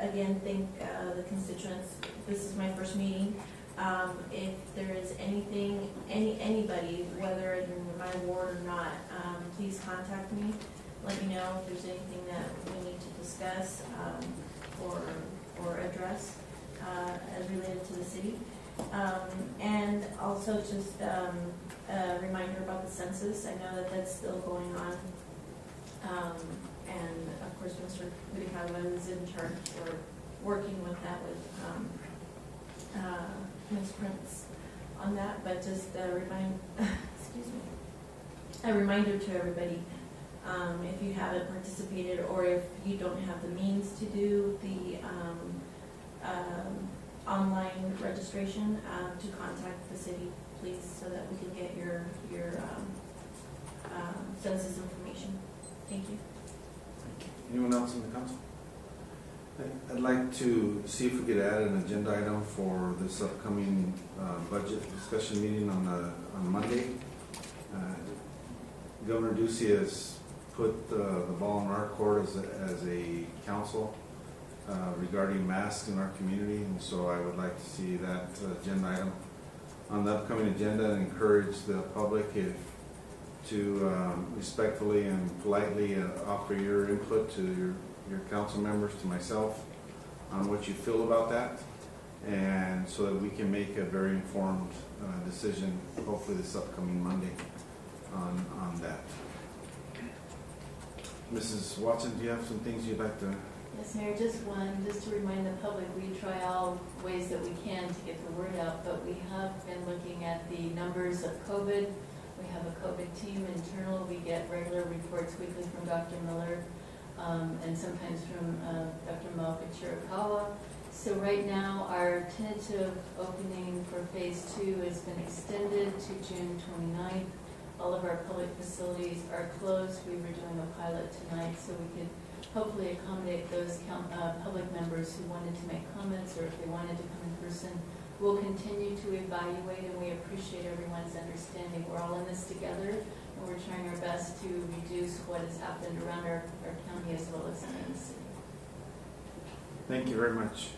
again thank the constituents. This is my first meeting. If there is anything, anybody, whether in my ward or not, please contact me. Let me know if there's anything that we need to discuss or address as related to the city. And also just a reminder about the census. I know that that's still going on. And of course, Mr. Gurihava is in charge for working with that with Ms. Prince on that. But just a reminder to everybody, if you haven't participated or if you don't have the means to do the online registration, to contact the city, please, so that we can get your census information. Thank you. Anyone else in the council? I'd like to see if we could add an agenda item for this upcoming budget discussion meeting on Monday. Governor Ducey has put the ball in our court as a council regarding masks in our community, and so I would like to see that agenda item on the upcoming agenda and encourage the public to respectfully and politely offer your input to your council members, to myself, on what you feel about that, and so that we can make a very informed decision, hopefully this upcoming Monday, on that. Mrs. Watson, do you have some things you'd like to? Yes, Mayor, just to remind the public, we try all ways that we can to get the word out, but we have been looking at the numbers of COVID. We have a COVID team internal. We get regular reports weekly from Dr. Miller, and sometimes from Dr. Malka Chirikawa. So right now, our tentative opening for phase 2 has been extended to June 29th. All of our public facilities are closed. We were doing a pilot tonight, so we could hopefully accommodate those public members who wanted to make comments, or if they wanted to come in person. We'll continue to evaluate, and we appreciate everyone's understanding. We're all in this together, and we're trying our best to reduce what has happened around our county as well as in the city. Thank you very much.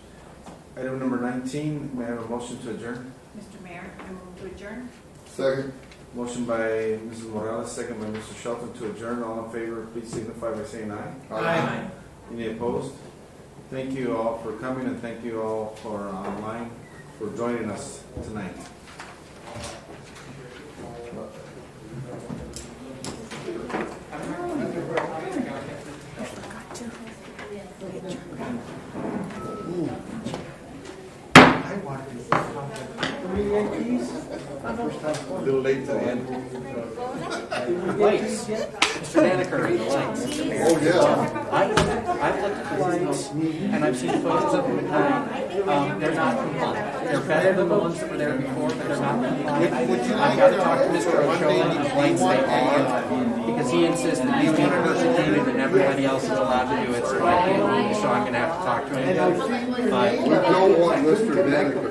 Item number 19, may I have a motion to adjourn? Mr. Mayor, I move to adjourn. Second. Motion by Mrs. Morales, second by Mr. Shelton to adjourn. All in favor, please signify by saying aye. Aye. Any opposed? Thank you all for coming, and thank you all for online for joining us tonight. A little late to the end. Lights. Mr. Daniker, the lights. Oh, yeah. I've looked at the lights, and I've seen photos of them at night. They're not compliant. They're better than the ones that were there before, but they're not compliant. I've got to talk to Mr. Ochoa on the lights they are, because he insists that these need to be executed and everybody else is allowed to do it, so I can't, so I'm going to have to talk to him. But We don't want Mr. Daniker.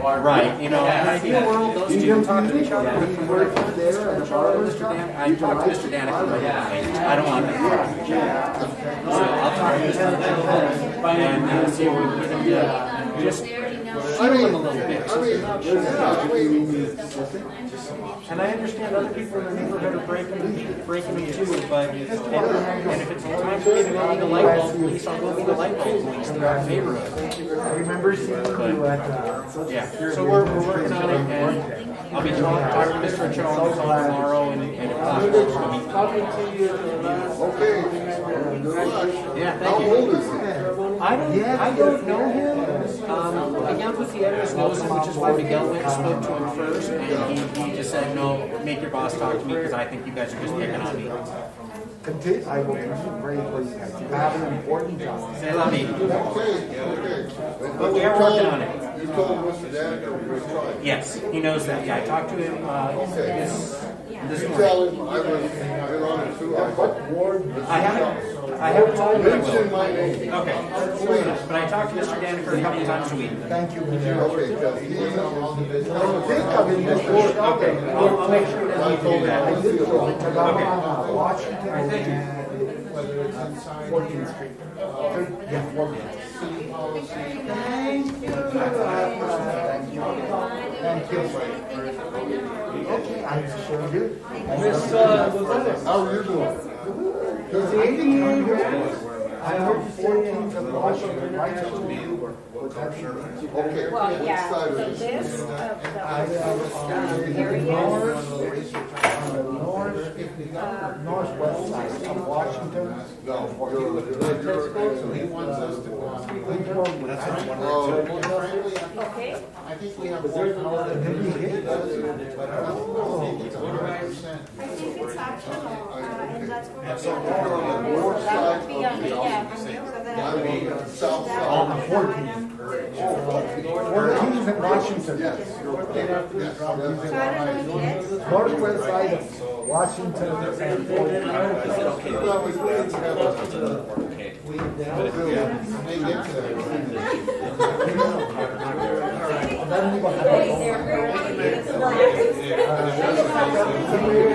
right, you know, in an ideal world, those two talk to each other. I talk to Mr. Danica, but I don't want them to talk to each other. So I'll talk to Mr. Danica and see what we can do. Just shield them a little bit. And I understand other people in the neighborhood are breaking them too, but and if it's time for me to go be the light bulb police, I'll go be the light bulb police in our neighborhood. I remember seeing you at, yeah, so we're working on it, and I'll be talking to Mr. Ochoa on the phone tomorrow, and if possible, Okay. yeah, thank you. How old is he? I don't know him. Again, Gutierrez knows him, which is why Miguel went and spoke to him first, and he just said, no, make your boss talk to me, because I think you guys are just picking on me. I will pray for you guys. You have an important job. Say la me. Okay. But we are working on it. You told Mr. Daniker we're going to try. Yes, he knows that. Yeah, I talked to him this You morning. tell him I was in on it too. I haven't told him. Mention my name. Okay, but I talked to Mr. Daniker a couple times a week. Thank you. Okay, because he's on the visit. Okay, I'll make sure that he do that. Okay. Washington and Whether it's inside 14th Street. Yeah, 14th. Thank you. Okay, I sure do. Miss, how are you doing? I heard 14th of Washington, right to me. Okay. Well, yeah, Which side the is it? list of Northwest side of Washington. No, He wants us to go on. That's Okay. I think we have 1 hour to do it. But I don't think it's 100%. I think it's optional, and that's what So we're we're on the north that side would be on the, of yeah. the So that I'm on the south side. 14th in Washington. Yes. So I don't know yet. Northwest side of Washington and 14th. They're very